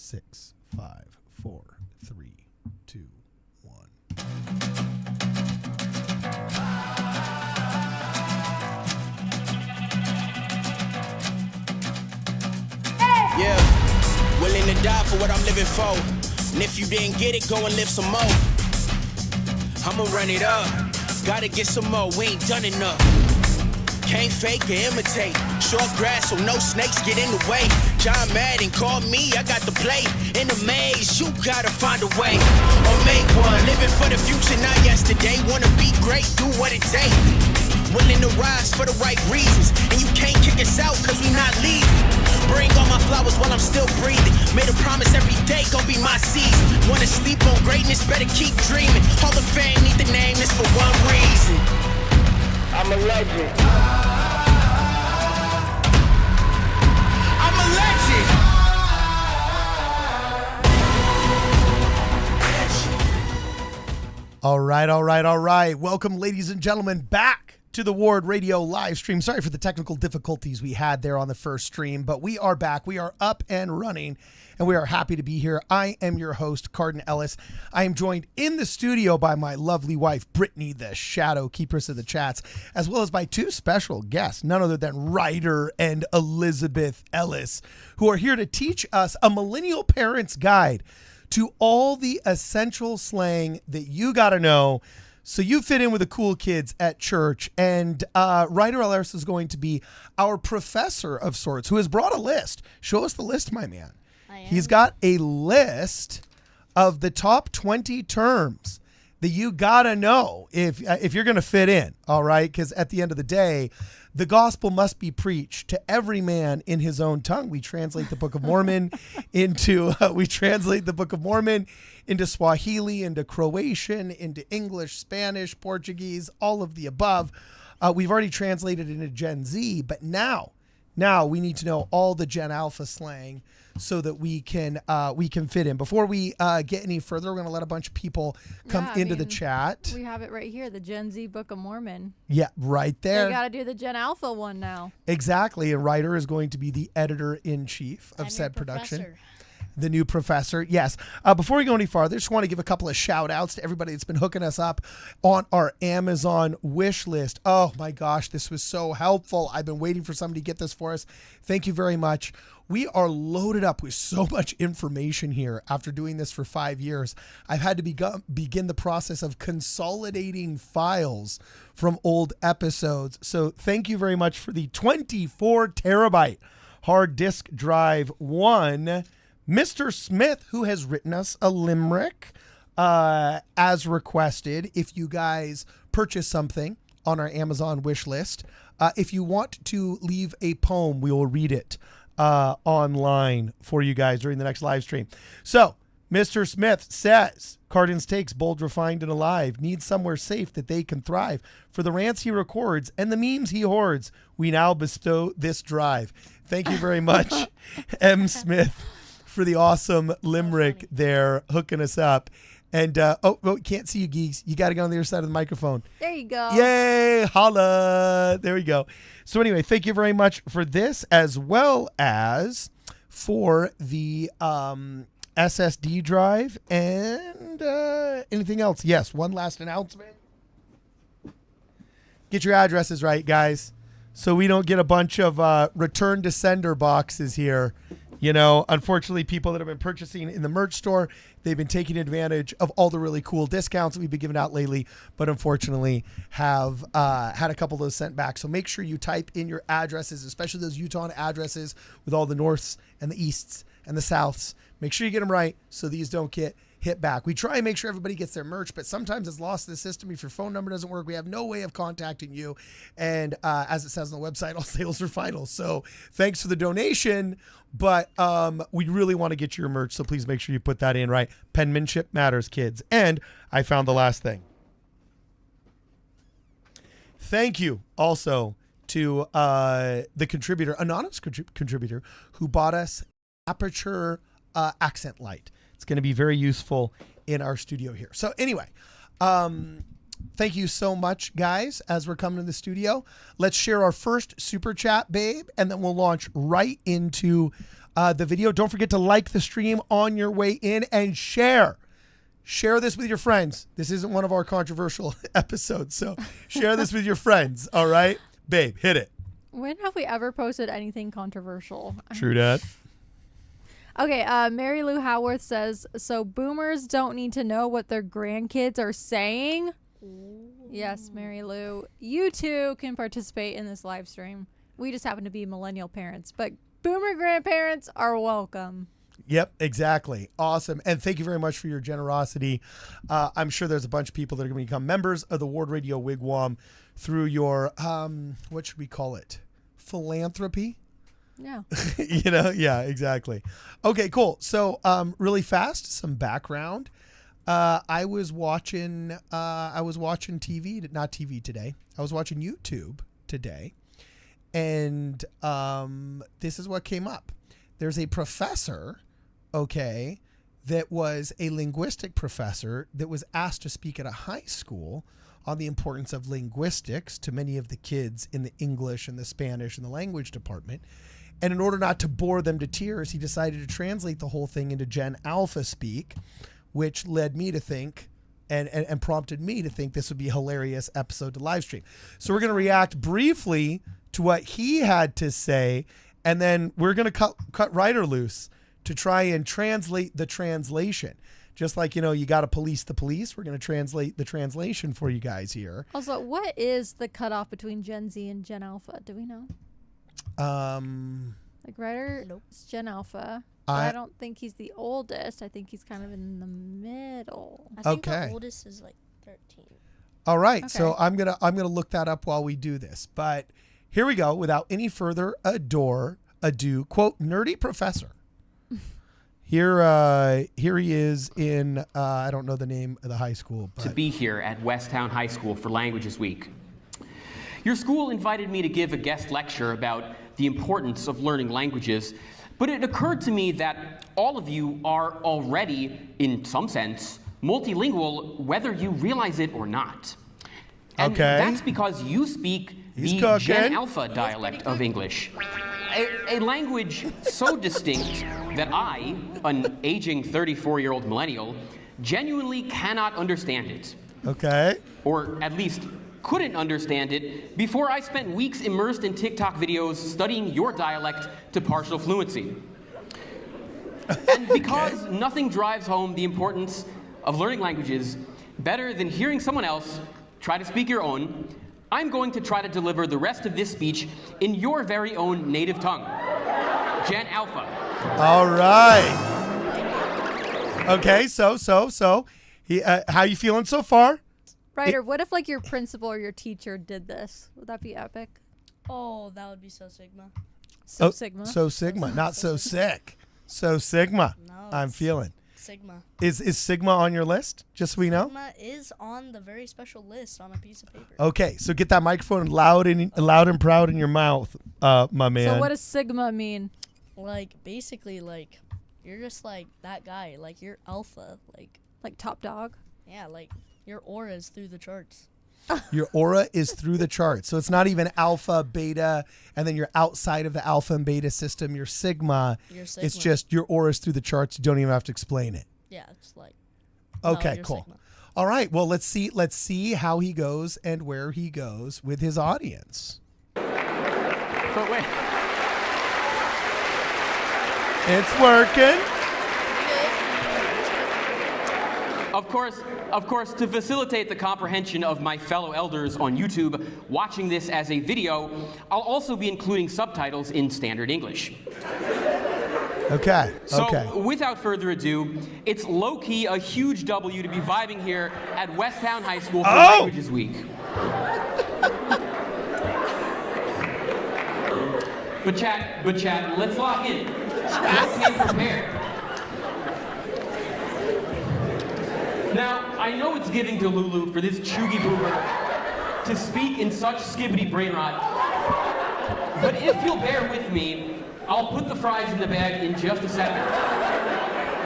6, 5, 4, 3, 2, 1. Yeah, willing to die for what I'm living for. And if you didn't get it, go and live some more. I'ma run it up. Gotta get some more, we ain't done enough. Can't fake or imitate. Short grass so no snakes get in the way. John Madden called me, I got the play. In the maze, you gotta find a way. Or make one, living for the future, not yesterday. Wanna be great, do what it takes. Willing to rise for the right reasons. And you can't kick us out cause we not leaving. Bring all my flowers while I'm still breathing. Made a promise every day gon' be my season. Wanna sleep on greatness, better keep dreaming. Hall of Fame need the name, it's for one reason. I'm a legend. I'm a legend. All right. Welcome, ladies and gentlemen, back to the Ward Radio live stream. Sorry for the technical difficulties we had there on the first stream, but we are back. We are up and running, and we are happy to be here. I am your host, Ryder Ellis. I am joined in the studio by my lovely wife, Brittany, the shadow keepress of the chats, as well as by two special guests, none other than Ryder and Elizabeth Ellis, who are here to teach us a millennial parent's guide to all the essential slang that you got to know so you fit in with the cool kids at church. And Ryder Ellis is going to be our professor of sorts who has brought a list. Show us the list, my man. He's got a list of the top 20 terms that you got to know if you're going to fit in, all right? Because at the end of the day, the gospel must be preached to every man in his own tongue. We translate the Book of Mormon into Swahili, into Croatian, into English, Spanish, Portuguese, all of the above. We've already translated it into Gen Z, but now we need to know all the Gen Alpha slang so that we can fit in. Before we get any further, we're going to let a bunch of people come into the chat. We have it right here, the Gen Z Book of Mormon. Yeah, right there. We got to do the Gen Alpha one now. Exactly, and Ryder is going to be the editor-in-chief of said production. The new professor, yes. Before we go any farther, I just want to give a couple of shout outs to everybody that's been hooking us up on our Amazon wish list. Oh my gosh, this was so helpful. I've been waiting for somebody to get this for us. Thank you very much. We are loaded up with so much information here after doing this for 5 years. I've had to begin the process of consolidating files from old episodes. So thank you very much for the 24 terabyte hard disk drive one. Mr. Smith, who has written us a limerick as requested. If you guys purchase something on our Amazon wish list, if you want to leave a poem, we will read it online for you guys during the next live stream. So Mr. Smith says, Cardin's takes, bold, refined, and alive, need somewhere safe that they can thrive. For the rants he records and the memes he hoards, we now bestow this drive. Thank you very much, M. Smith, for the awesome limerick there, hooking us up. And, can't see you geeks. You got to go on the other side of the microphone. There you go. Yay, holla. There we go. So anyway, thank you very much for this, as well as for the SSD drive and anything else. Yes, one last announcement. Get your addresses right, guys, so we don't get a bunch of return to sender boxes here. You know, unfortunately, people that have been purchasing in the merch store, they've been taking advantage of all the really cool discounts that we've been giving out lately, but unfortunately have had a couple of those sent back. So make sure you type in your addresses, especially those Utah addresses with all the norths and the easts and the souths. Make sure you get them right so these don't get hit back. We try and make sure everybody gets their merch, but sometimes it's lost in the system. If your phone number doesn't work, we have no way of contacting you. And as it says on the website, all sales are final. So thanks for the donation, but we really want to get your merch, so please make sure you put that in right. Penmanship matters, kids. And I found the last thing. Thank you also to the contributor, anonymous contributor, who bought us Aperture accent light. It's going to be very useful in our studio here. So anyway, thank you so much, guys, as we're coming to the studio. Let's share our first super chat, babe, and then we'll launch right into the video. Don't forget to like the stream on your way in and share. Share this with your friends. This isn't one of our controversial episodes, so share this with your friends, all right? Babe, hit it. When have we ever posted anything controversial? True that. Okay, Mary Lou Howarth says, so boomers don't need to know what their grandkids are saying? Ooh. Yes, Mary Lou. You too can participate in this live stream. We just happen to be millennial parents, but boomer grandparents are welcome. Yep, exactly. Awesome. And thank you very much for your generosity. I'm sure there's a bunch of people that are going to become members of the Ward Radio Wigwam through your, what should we call it? Philanthropy? Yeah. Yeah, exactly. Okay, cool. So really fast, some background. I was watching TV, not TV today. I was watching YouTube today. And this is what came up. There's a professor, that was a linguistic professor that was asked to speak at a high school on the importance of linguistics to many of the kids in the English and the Spanish and the language department. And in order not to bore them to tears, he decided to translate the whole thing into Gen Alpha speak, which led me to think and prompted me to think this would be a hilarious episode to live stream. So we're going to react briefly to what he had to say, and then we're going to cut Ryder loose to try and translate the translation. Just like, you got to police the police, we're going to translate the translation for you guys here. Also, what is the cutoff between Gen Z and Gen Alpha? Do we know? Like Ryder is Gen Alpha. I don't think he's the oldest. I think he's kind of in the middle. I think the oldest is like 13. All right. Okay. So I'm gonna look that up while we do this. But here we go. Without any further ado, quote, nerdy professor. Here he is in, I don't know the name of the high school. But. To be here at Westtown High School for Languages Week. Your school invited me to give a guest lecture about the importance of learning languages, but it occurred to me that all of you are already, in some sense, multilingual, whether you realize it or not. And that's because you speak the Gen Alpha dialect of English. A language so distinct that I, an aging 34-year-old millennial, genuinely cannot understand it. Okay. Or at least couldn't understand it before I spent weeks immersed in TikTok videos studying your dialect to partial fluency. And because nothing drives home the importance of learning languages better than hearing someone else try to speak your own, I'm going to try to deliver the rest of this speech in your very own native tongue. Gen Alpha. All right. Okay, so how you feeling so far? Ryder, what if like your principal or your teacher did this? Would that be epic? Oh, that would be so Sigma. Sigma. So Sigma, not so sick. So Sigma. No, I'm feeling. Sigma. Is Sigma on your list? Just so we know. Sigma is on the very special list on a piece of paper. Okay, so get that microphone loud and proud in your mouth, my man. So what does Sigma mean? Like basically, like you're just like that guy. Like you're alpha. Like top dog. Yeah, like your aura is through the charts. Your aura is through the charts. So it's not even alpha, beta, and then you're outside of the alpha and beta system. You're Sigma. It's just your aura is through the charts. You don't even have to explain it. Yeah, it's like. Okay, no, cool. Sigma. All right. Well, let's see how he goes and where he goes with his audience. But wait. It's working. Of course, to facilitate the comprehension of my fellow elders on YouTube watching this as a video, I'll also be including subtitles in standard English. Okay. So, without further ado, it's low-key a huge W to be vibing here at Westtown High School for Languages Week. But chat, let's lock in. I came prepared. Now, I know it's giving to Lulu for this chuggy boomer to speak in such skibbity brain rot, but if you'll bear with me, I'll put the fries in the bag in just a second.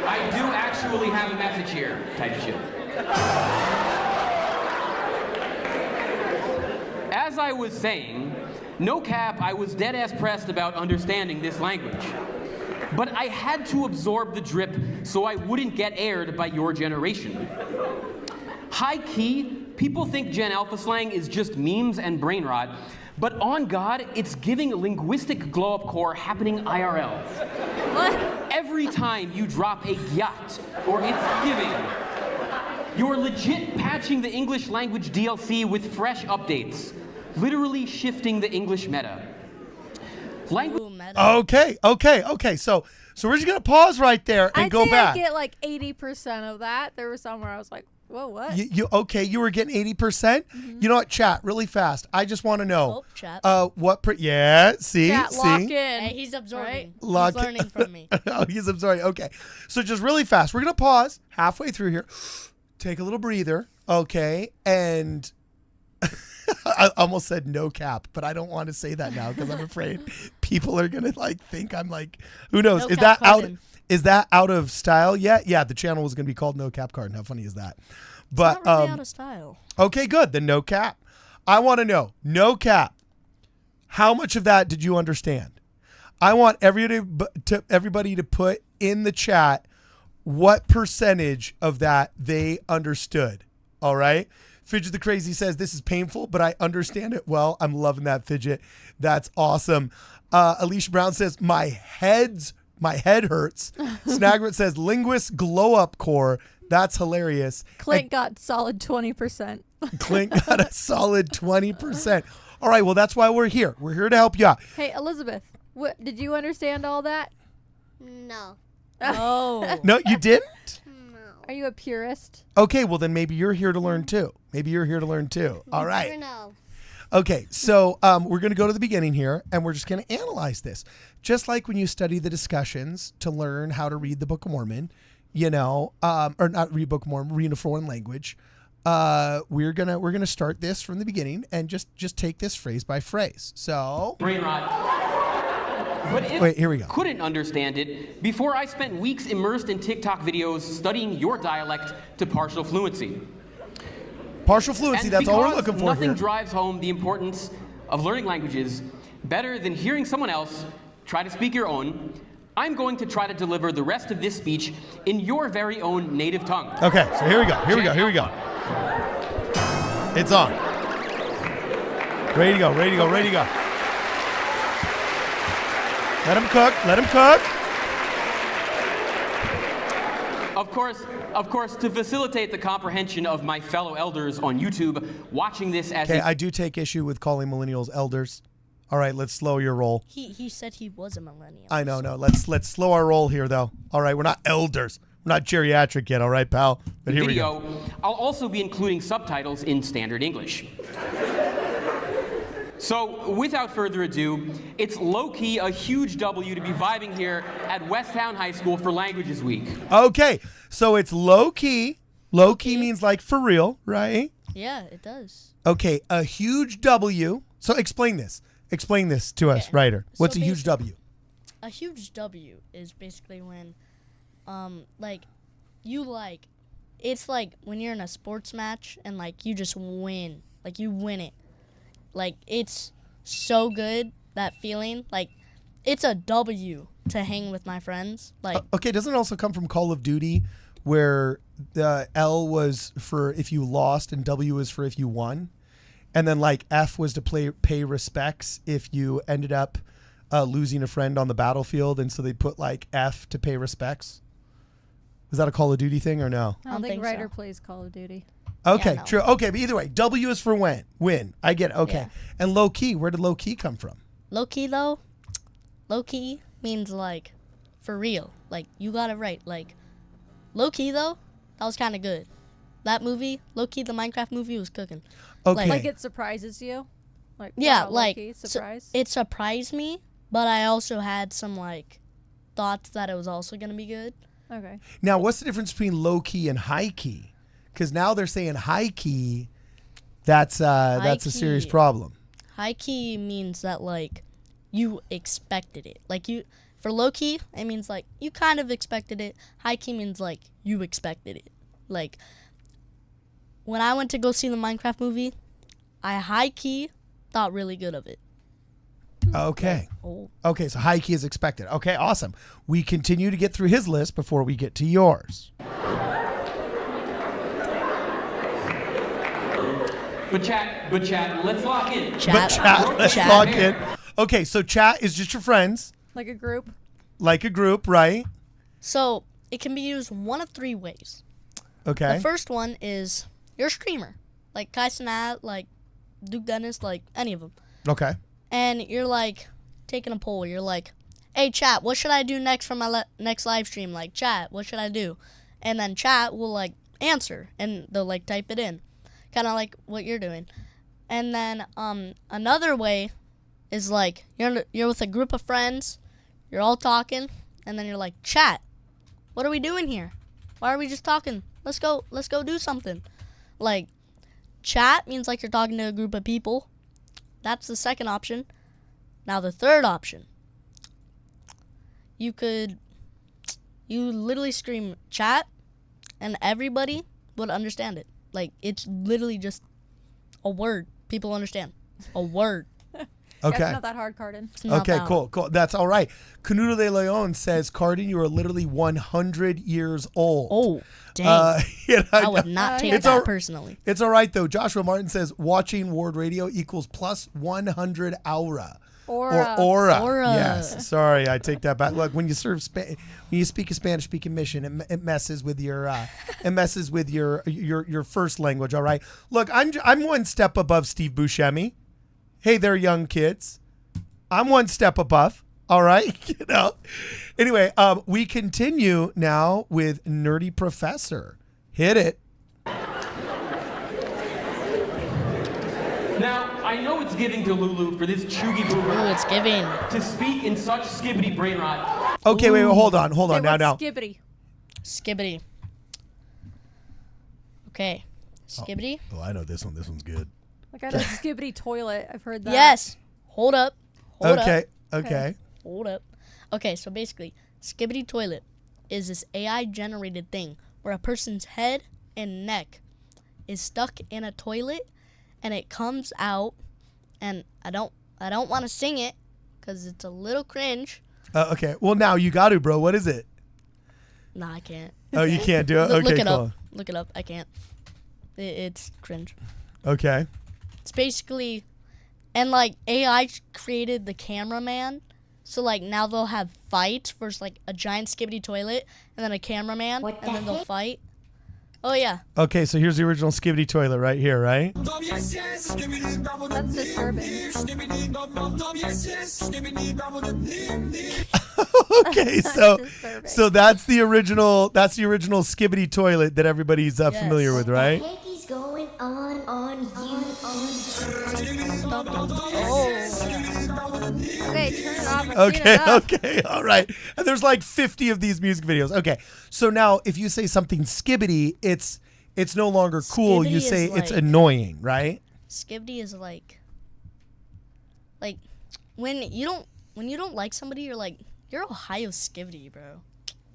I do actually have a message here, type shit. As I was saying, no cap, I was dead-ass pressed about understanding this language. but I had to absorb the drip so I wouldn't get aired by your generation. High key, people think Gen Alpha Slang is just memes and brain rot, but on God, it's giving linguistic glow-up core happening IRL. What? Every time you drop a yacht or it's giving, you're legit patching the English language DLC with fresh updates, literally shifting the English meta. Ooh, meta. Okay. So we're just gonna pause right there and I'd go say back. I get like 80% of that. There was somewhere I was like, whoa, what? You were getting 80%. You know what? Chat really fast. I just want to know. Oh, chat. See. Chat, lock in. Hey, he's absorbing. Lock He's learning from me. Oh, he's absorbing. Okay. So just really fast. We're gonna pause halfway through here. Take a little breather. Okay. And I almost said no cap, but I don't want to say that now because I'm afraid people are gonna like think I'm like, who knows? No Is cap that out? Carden. Is that out of style yet? Yeah, the channel was gonna be called No Cap Carden. How funny is that? But Not really out of style. okay, good. Then no cap. I want to know, no cap. How much of that did you understand? I want everybody to put in the chat what percentage of that they understood. All right. Fidget the Crazy says, this is painful, but I understand it well. I'm loving that, Fidget. That's awesome. Alicia Brown says, my head hurts. Snagrit says, linguist glow up core. That's hilarious. Clint got solid 20%. Clint got a solid 20%. All right, well, that's why we're here. We're here to help you out. Hey, Elizabeth, what did you understand all that? No. Oh. No, you didn't? No. Are you a purist? Okay, well, then maybe you're here to learn too. All right. Never know. Okay, so we're going to go to the beginning here, and we're just going to analyze this. Just like when you study the discussions to learn how to read the Book of Mormon, or not read Book of Mormon, read a foreign language. We're gonna start this from the beginning and just take this phrase by phrase. So Brain rot. But if wait, here we go. couldn't understand it, before I spent weeks immersed in TikTok videos studying your dialect to partial fluency. Partial fluency, And that's all we're because looking for nothing here. drives home the importance of learning languages better than hearing someone else try to speak your own, I'm going to try to deliver the rest of this speech in your very own native tongue. Okay, so here we go. It's on. Ready to go. Let him cook. Of course, to facilitate the comprehension of my fellow elders on YouTube, watching this as Okay, I do take issue with calling millennials elders. All right, let's slow your roll. He said he was a millennial. I know, no. Let's slow our roll here, though. All right, we're not elders. We're not geriatric yet, all right, pal? But here we go. video, I'll also be including subtitles in standard English. So, without further ado, it's low-key a huge W to be vibing here at Westtown High School for Languages Week. Okay, so it's low-key. Low-key means like for real, right? Yeah, it does. Okay, a huge W. So explain this. Explain this to us, Okay. Ryder. What's So a huge W? A huge W is basically when, it's like when you're in a sports match and like you just win, like you win it. Like it's so good, that feeling. Like it's a W to hang with my friends. Like Okay, doesn't it also come from Call of Duty where the L was for if you lost and W was for if you won? And then like F was to pay respects if you ended up losing a friend on the battlefield, and so they put like F to pay respects. Was that a Call of Duty thing or no? I don't think think Ryder so. plays Call of Duty. Okay, no. true. Okay, but either way, W is for win. I get it. Okay. Yeah. And low key, where did low key come from? low key though, low key means like for real. Like you got it right. Like low key though, that was kind of good. That movie, low key, the Minecraft movie was cooking. Okay. Like it surprises you? Like Yeah, wow, like low-key so- surprise? it surprised me, but I also had some like thoughts that it was also gonna be good. Okay. Now, what's the difference between low key and high key? Because now they're saying high key. That's a serious key. problem. High key means that like you expected it. Like you for low key, it means like you kind of expected it. High key means like you expected it. Like when I went to go see the Minecraft movie, I high key thought really good of it. Okay. Oh. Okay, so high key is expected. Okay, awesome. We continue to get through his list before we get to yours. But chat, let's lock in. But chat, let's log in. Okay, so chat is just your friends, Like a group. like a group, right? So it can be used one of 3 ways. Okay. The first one is you're a streamer, like Kai Cenat, like Duke Dennis, like any of them. Okay. And you're like taking a poll. You're like, hey, chat, what should I do next for my next live stream? Like, chat, what should I do? And then chat will like answer and they'll like type it in, kind of like what you're doing. And then another way is like you're with a group of friends, you're all talking, and then you're like, chat, what are we doing here? Why are we just talking? Let's go do something. Like, chat means like you're talking to a group of people. That's the second option. Now the third option, you literally scream chat and everybody would understand it. Like, it's literally just a word. People understand. A word. Okay. Yeah, it's not that hard, Cardin. It's not Okay, that cool. That's all right. Canuto de Leon says, Cardin, you are literally 100 years old. Oh, dang. I would not yeah. take It's that all- personally. It's all right, though. Joshua Martin says, watching Ward Radio equals plus 100 aura. Aura. Or aura. Aura. Yes. Sorry, I take that back. Look, when you when you speak a Spanish-speaking mission, it messes with your your first language. All right. Look, I'm one step above Steve Buscemi. Hey there, young kids. I'm one step above. All right. You know. Anyway, we continue now with Nerdy Professor. Hit it. Now, I know it's giving to Lulu for this chuggy boomer Ooh, it's giving. to speak in such skibbity brain rot. Okay, wait, hold on. Hey, Now. what's Skibbity? Skibbity. Okay. Skibbity. Oh, I know this one. This one's good. Like I know Skibbity toilet. I've heard that. Yes. Hold up. Hold up. Okay. Hold up. Okay, so basically, Skibbity Toilet is this AI generated thing where a person's head and neck is stuck in a toilet and it comes out, and I don't want to sing it cuz it's a little cringe. Okay. Well, now you got to, bro. What is it? Nah, I can't. Oh, you can't do it? Okay, Look it cool. up. Look it up. I can't. It's cringe. Okay. It's basically, and like AI created the cameraman, so like now they'll have fights versus like a giant Skibbity toilet and then a cameraman, and then they'll fight. Oh yeah. Okay, so here's the original Skibbity toilet right here, right? That's disturbing. Okay, so disturbing. so that's the original Skibbity toilet that everybody's familiar with, right? He's going on you. Okay, turn it off. I've seen Okay, enough. okay, all right. And there's like 50 of these music videos. Okay, so now if you say something Skibbity, it's no longer cool. Skibbity You is say it's like- annoying, right? Skibbity is like when you don't like somebody, you're Ohio Skibbity, bro.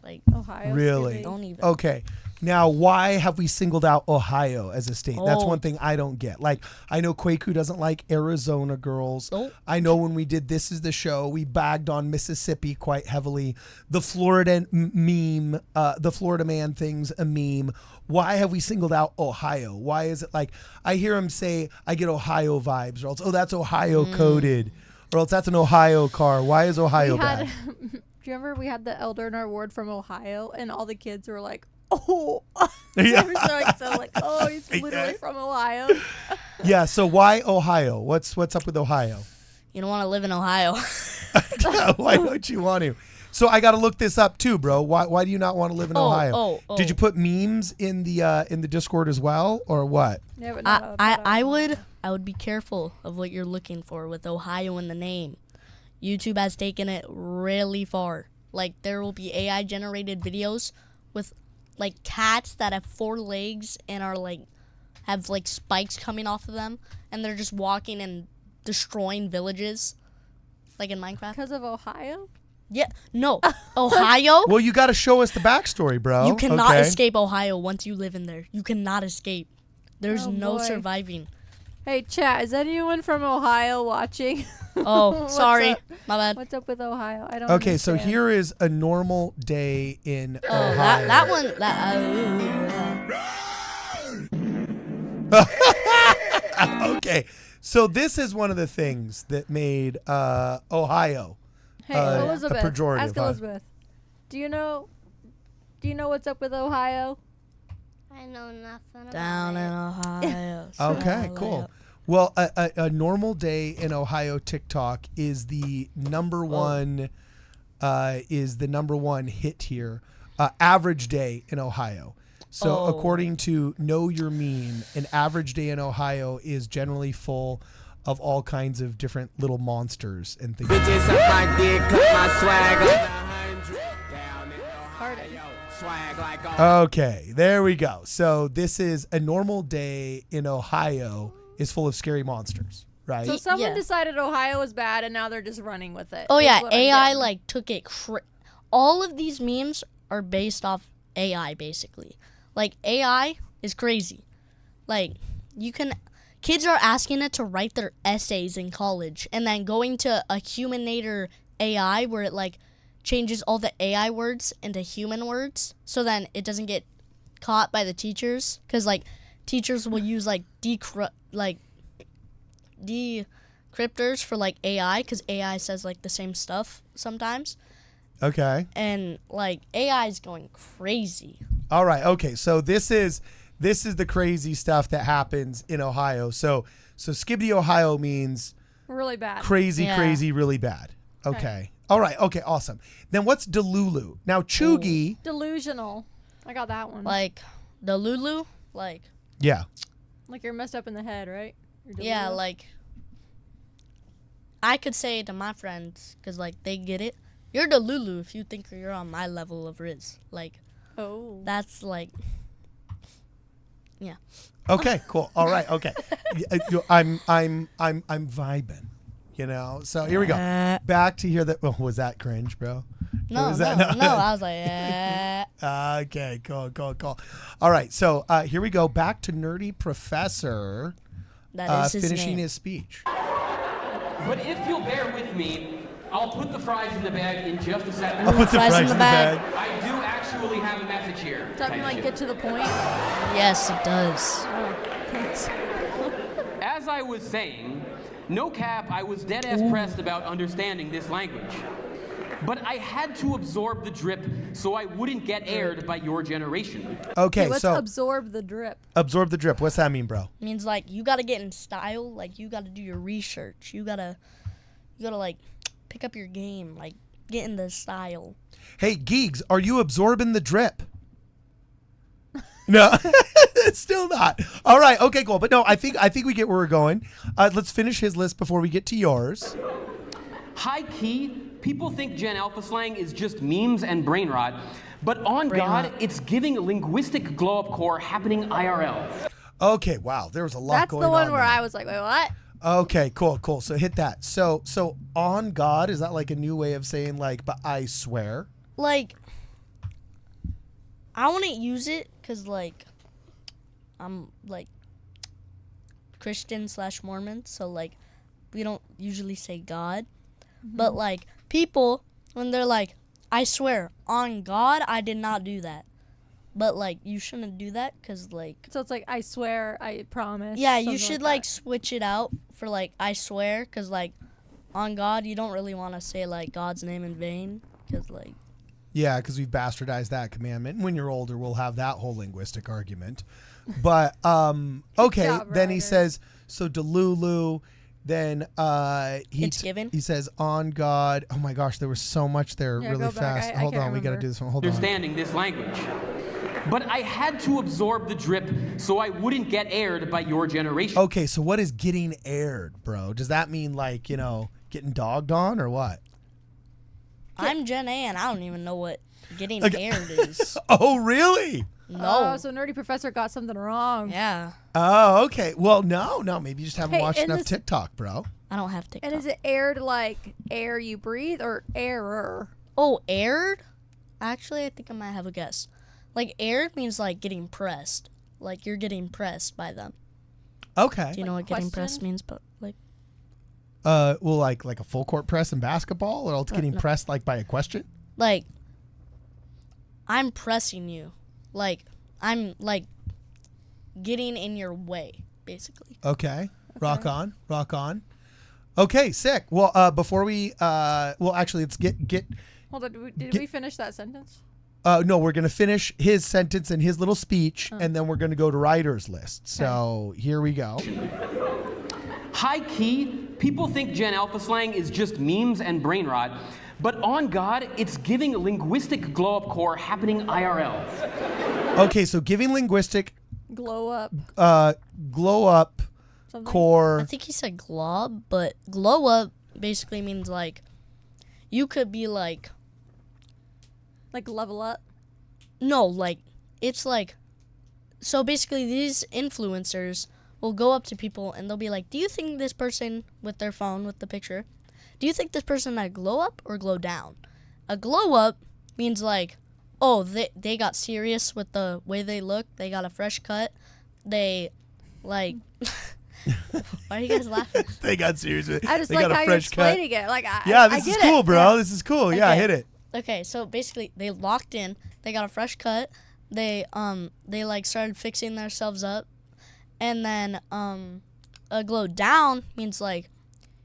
Like, Ohio. Really? Skibbity. don't even. Okay. Now, why have we singled out Ohio as a state? That's Oh. one thing I don't get. Like, I know Kwaku doesn't like Arizona girls. Oh. I know when we did This Is the Show, we bagged on Mississippi quite heavily. The Florida meme, the Florida man thing's a meme. Why have we singled out Ohio? Why is it like, I hear him say, I get Ohio vibes, or else, oh, that's Ohio coded, or else that's an Ohio car. Why is Ohio We had, bad? do you remember we had the Elder in our ward from Ohio, and all the kids were like, "Oh," they were so like, "Oh, he's literally from Ohio." Yeah, so why Ohio? What's up with Ohio? You don't want to live in Ohio. Why don't you want to? So I got to look this up too, bro. Why do you not want to live in Ohio? oh. Did you put memes in the Discord as well, or what? Yeah, but not I would be careful of what you're looking for with Ohio in the name. YouTube has taken it really far. Like, there will be AI generated videos with like cats that have 4 legs and are like have like spikes coming off of them, and they're just walking and destroying villages, like in Minecraft. because of Ohio. Yeah, no, Ohio. Well, you got to show us the backstory, bro. You cannot Okay. escape Ohio once you live in there. You cannot escape. There's Oh, no boy. surviving. Hey, chat, is anyone from Ohio watching? Oh, What's sorry. up? My bad. What's up with Ohio? I don't Okay, so understand. here is a normal day in Oh, Ohio. that one. Okay, so this is one of the things that made Ohio Hey, a Elizabeth. pejorative. Ask huh? Elizabeth. Do you know what's up with Ohio? I know nothing Down in about it. Ohio. Okay, cool. Well, a normal day in Ohio TikTok is the number one hit here. Average day in Ohio. So according to Know Your Meme, an average day in Ohio is generally full of all kinds of different little monsters and things. Okay, there we go. So this is a normal day in Ohio is full of scary monsters, right? So someone Yeah. decided Ohio was bad, and now they're just running with it. Oh is yeah, what I'm AI getting. like took it. All of these memes are based off AI basically. Like AI is crazy. Like kids are asking it to write their essays in college, and then going to a Humanator AI where it like changes all the AI words into human words, so then it doesn't get caught by the teachers, because like teachers will use like decryptors for like AI, because AI says like the same stuff sometimes, Okay. and like AI is going crazy. All right. Okay. So this is the crazy stuff that happens in Ohio. So Skibbity, Ohio means really bad. crazy, Yeah. crazy, really bad. Okay. All right. Okay. Awesome. Then what's Delulu? Now Chugi. Delusional. I got that one. Like the Lulu, like Yeah. Like you're messed up in the head, right? You're yeah, delulu. like I could say it to my friends, because like they get it. You're the Lulu if you think you're on my level of Riz. Like Oh. that's like Okay. Cool. All right. Okay. I'm vibing. You know. So here we go. Back to here. That was that cringe, bro. no, Was no, that- no. I was like, eh. Okay, cool. All right, so here we go. Back to Nerdy Professor That is his finishing name. his speech. But if you'll bear with me, I'll put the fries in the bag in just a second. I'll put the Fries in fries the in the bag. bag. I do actually have a message here. Does that mean like get to the point? Yes, it does. Oh, thanks. As I was saying, no cap, I was dead ass pressed about understanding this language. But I had to absorb the drip so I wouldn't get aired by your generation. Okay, Let's so absorb the drip. absorb the drip. What's that mean, bro? Means like you gotta get in style. Like you gotta do your research. You gotta like pick up your game. Like get in the style. Hey, Geegs, are you absorbing the drip? No, it's still not. All right, okay, cool. But no, I think we get where we're going. Let's finish his list before we get to yours. High key, people think Gen Alpha Slang is just memes and brain rot, but on Brain God, rot. it's giving linguistic glow-up core happening IRL. Okay, wow, there was a lot That's going the on. one where there. I was like, wait, what? Okay, cool. So hit that. So on God, is that like a new way of saying like, but I swear? Like I want to use it because like I'm like Christian / Mormon, so like we don't usually say God, but like people when they're like, I swear on God I did not do that, but like you shouldn't do that because like So it's like, I swear, I promise. yeah, you something should that. like switch it out for like I swear, because like on God you don't really want to say like God's name in vain, because like Yeah, because we've bastardized that commandment. And when you're older, we'll have that whole linguistic argument. But okay, job, then he Ryder. says, so Delulu. Then It's given. he says on God. Oh my gosh, there was so much there Yeah, really go back. fast. I Hold can't on, we got to remember. do this one. Hold on. Understanding this language. But I had to absorb the drip so I wouldn't get aired by your generation. Okay, so what is getting aired, bro? Does that mean like, getting dogged on or what? I'm Gen A and I don't even know what getting Okay. aired is. Oh, really? No. Oh, so Nerdy Professor got something wrong. Yeah. Oh, okay. Well, no, maybe you just haven't Hey, watched and enough this- TikTok, bro. I don't have TikTok. And is it aired like air you breathe or error? Oh, aired? Actually, I think I might have a guess. Like aired means like getting pressed. Like you're getting pressed by them. Okay. Do you know what getting pressed question? means? But like, Well, like a full court press in basketball, or else getting pressed like by a question. like, I'm pressing you. Like, I'm like getting in your way, basically. Okay. Rock on. Rock on. Okay, sick. Well, before we, well, actually, let's get. Hold on. Did we finish that sentence? No, we're gonna finish his sentence and his little speech, and then we're gonna go to Ryder's list. So here we go. High key, people think Gen Alpha Slang is just memes and brain rot, but on God, it's giving linguistic glow-up core happening IRL. Okay, so giving linguistic Glow up. glow up Something? I core. think he said glob, but glow up basically means like you could be like Like level up. no, like it's like so basically these influencers will go up to people and they'll be like, "Do you think this person with their phone with the picture, do you think this person had glow up or glow down?" A glow up means like, oh, they got serious with the way they look. They got a fresh cut. They like why are you guys laughing? They got serious with it. I just They like got a how you're fresh cut. explaining it. Like, Yeah, I this is get cool, it. bro. Yeah. This is cool. Yeah, Okay. hit it. Okay, so basically they locked in, they got a fresh cut, they like started fixing themselves up, and then a glow down means like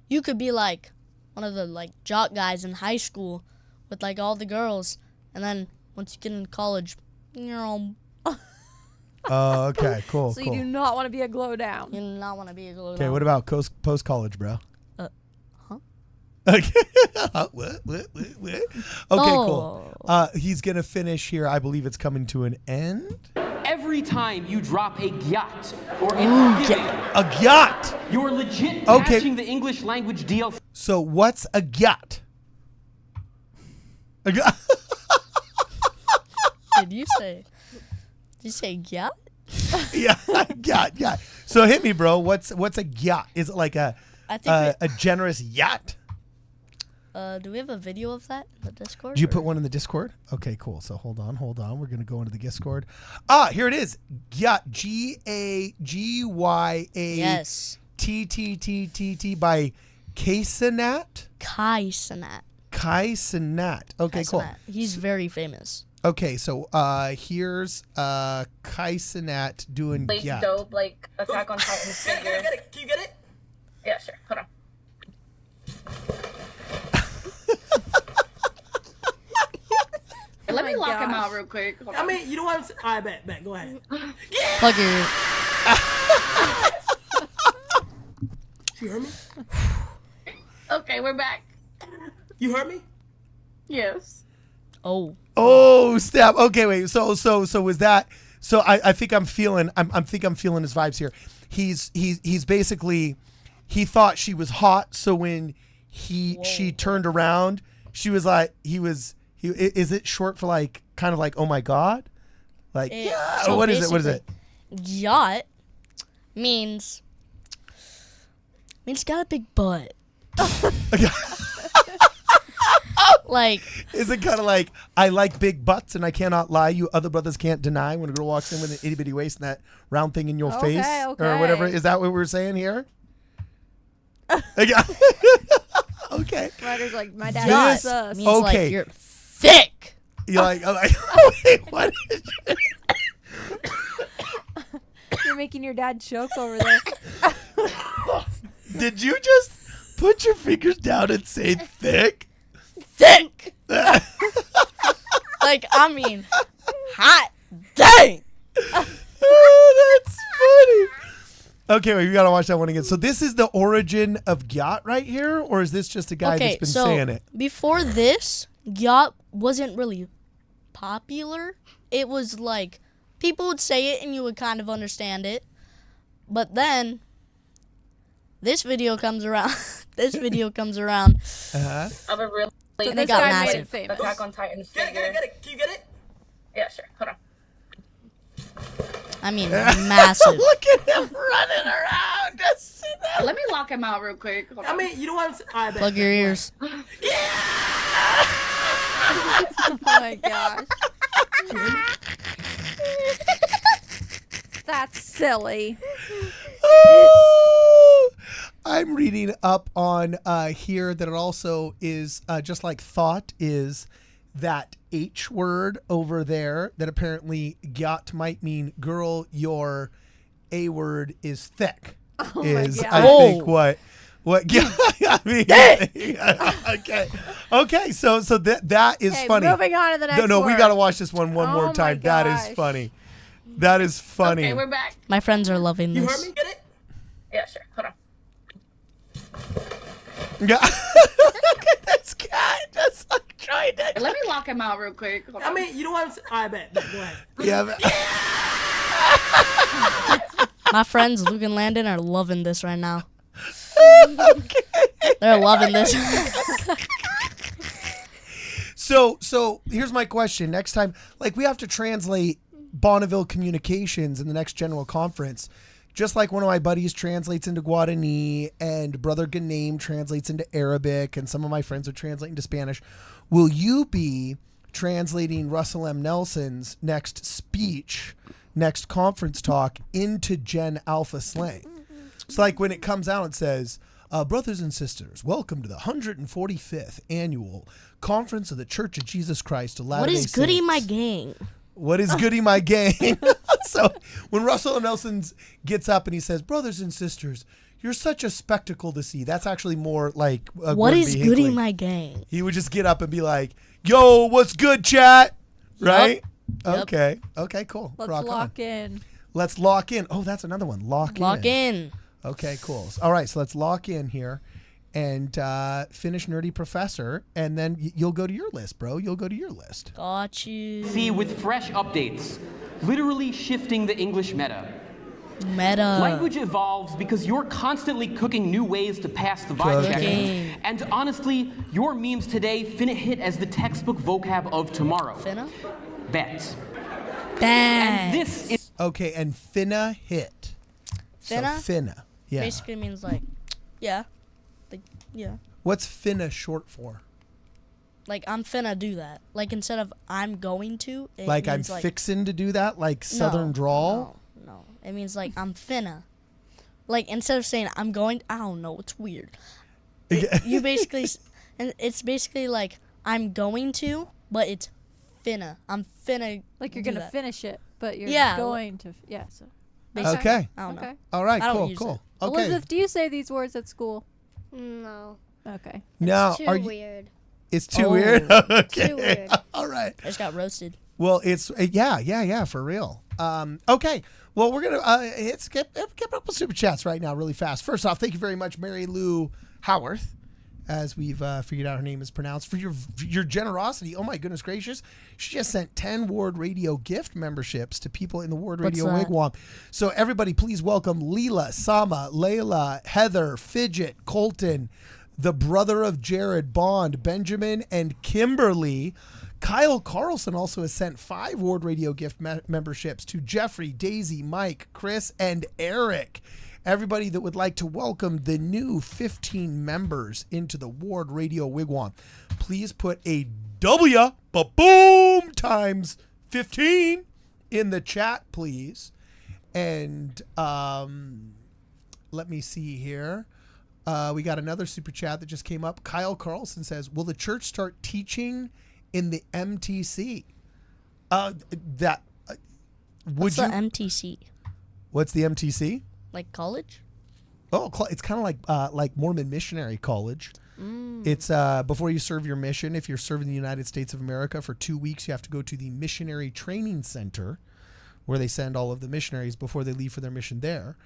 you could be like one of the like jock guys in high school with like all the girls, and then once you get into college, you Oh, okay, cool, So cool. you do not want to be a glow down. do not want to be a glow Okay, down. what about post college, bro? Huh? Okay. What? Okay, cool. Oh. He's gonna finish here. I believe it's coming to an end. Every time you drop a gyat or a giving, A gyat. you're legit Okay. patching the English language DLC. So what's a gyat? A gyat. Did you say yeah? Yeah, gyat. Yeah. So hit me, bro. What's a gyat? Is it like a I think a generous yacht? do we have a video of that in the Discord? Did you or- put one in the Discord? Okay, cool. So hold on. We're gonna go into the Discord. Ah, here it is. Gyat. GAGYA. Yes. TTTTT by Kaisenat. Kai Sanat. Kaisenat. Okay, cool. He's very famous. Okay, so here's Kaisenat doing Like gyat. dope, like Attack on Titan figure. Can you get it? Yeah, sure. Hold on. Let me my lock him gosh. out real quick. Hold I on. mean, you know what I'm saying? All right, bet. Go ahead. Plug your ear. You heard me? Okay, we're back. You heard me? Yes. Oh. Oh, snap. Okay, wait. So was that? So I think I'm feeling. I think I'm feeling his vibes here. He's basically. He thought she was hot, so when she turned around, she was like Is it short for like kind of like oh my god, like yeah? so What is it? What is it? Yacht means got a big butt. Like Is it kind of like I like big butts and I cannot lie? You other brothers can't deny when a girl walks in with an itty bitty waist and that round thing in your Okay, face or okay. whatever. Is that what we're saying here? Okay. Ryder's like, my dad This- is sus. means Okay. like you're thick. You're like, wait, what? You're making your dad choke over there. Did you just put your fingers down and say thick? Thick. Like I mean, hot dang. Oh, that's funny. Okay, wait, we gotta watch that one again. So this is the origin of gyat right here, or is this just a guy Okay, that's been so saying it? before this, yacht wasn't really popular. It was like people would say it and you would kind of understand it. But then this video comes around. Uh-huh. Of a really So And this it got guy made massive. it famous. Attack on Titan figure. Can you get it? Yeah, sure. Hold on. I mean, massive. Look at him running around. Just see that. Let me lock him out real quick. Hold on. I mean, you know what I'm saying? All right, bet. Plug your ears. Oh my gosh. That's silly. I'm reading up on here that it also is just like thought is that H word over there that apparently got might mean girl, your A word is thick. Oh is my God. I think what I mean okay so that is Okay, funny. moving on to the next No, we word. got to watch this one Oh more my time. That is gosh. funny. That is funny. Okay, we're back. My friends are loving You this. heard me? Get it? Yeah, sure. Hold on. Yeah. Look at this cat just like trying to. Let me lock him out real quick. Hold I on. mean, you know what I'm saying? I bet. Go ahead. Yeah. My friends Luke and Landon are loving this right now. They're loving this. So here's my question. Next time, like we have to translate Bonneville Communications in the next general conference, just like one of my buddies translates into Guarani and Brother Ghanem translates into Arabic and some of my friends are translating into Spanish. Will you be translating Russell M. Nelson's next speech, next conference talk into Gen Alpha Slang? It's like when it comes out, it says, brothers and sisters, welcome to the 145th annual Conference of the Church of Jesus Christ of Latter-day What is goody Saints. my gang? What is goody my gang? So when Russell Nelson gets up and he says, brothers and sisters, you're such a spectacle to see. That's actually more like What Gordon is B. goody Hinckley. my gang? He would just get up and be like, yo, what's good, chat? Right? Yup. Okay. Okay, cool. Let's Rock on. lock in. Let's lock in. Oh, that's another one. Lock in. Okay, cool. All right, so let's lock in here and finish Nerdy Professor, and then you'll go to your list, bro. You'll go to your list. Got you. See, with fresh updates, literally shifting the English meta. Meta. Language evolves because you're constantly cooking new ways to pass the vibe check. Cooking. And honestly, your memes today finna hit as the textbook vocab of tomorrow. Finna? Bet. Bang. And this is Okay, and finna hit. Finna? So finna. Yeah. Basically means like, yeah. Like, yeah. What's finna short for? Like, I'm finna do that. Like, instead of I'm going to, it Like I'm means fixin' to do that, like Southern drawl? No. It means like I'm finna. Like, instead of saying I'm going, I don't know, it's weird. You basically, and it's basically like I'm going to, but it's finna. I'm finna. Like you're do gonna that. finish it, but you're Yeah. going to. Yeah. So. Basically. Okay. I don't know. Okay. All right, I don't cool, use cool. it. Okay. Elizabeth, do you say these words at school? No. Okay. Now, Too are you, weird. it's too Oh. weird? Okay. Too weird. All right. I just got roasted. Well, it's yeah, for real. Okay. Well, we're gonna get up with super chats right now, really fast. First off, thank you very much, Mary Lou Howarth, as we've figured out her name is pronounced, for your generosity. Oh my goodness gracious! She just sent 10 Ward Radio gift memberships to people in the Ward What's Radio that? Wigwam. So everybody, please welcome Leela, Sama, Layla, Heather, Fidget, Colton, the brother of Jared, Bond, Benjamin, and Kimberly. Kyle Carlson also has sent 5 Ward Radio gift memberships to Jeffrey, Daisy, Mike, Chris, and Eric. Everybody that would like to welcome the new 15 members into the Ward Radio Wigwam, please put a W, ba-boom, times 15 in the chat, please. And let me see here. We got another super chat that just came up. Kyle Carlson says, will the church start teaching in the MTC? Would What's you? the MTC? What's the MTC? Like college? Oh, it's kind of like Mormon Missionary College. It's before you serve your mission. If you're serving the United States of America for 2 weeks, you have to go to the Missionary Training Center, where they send all of the missionaries before they leave for their mission there.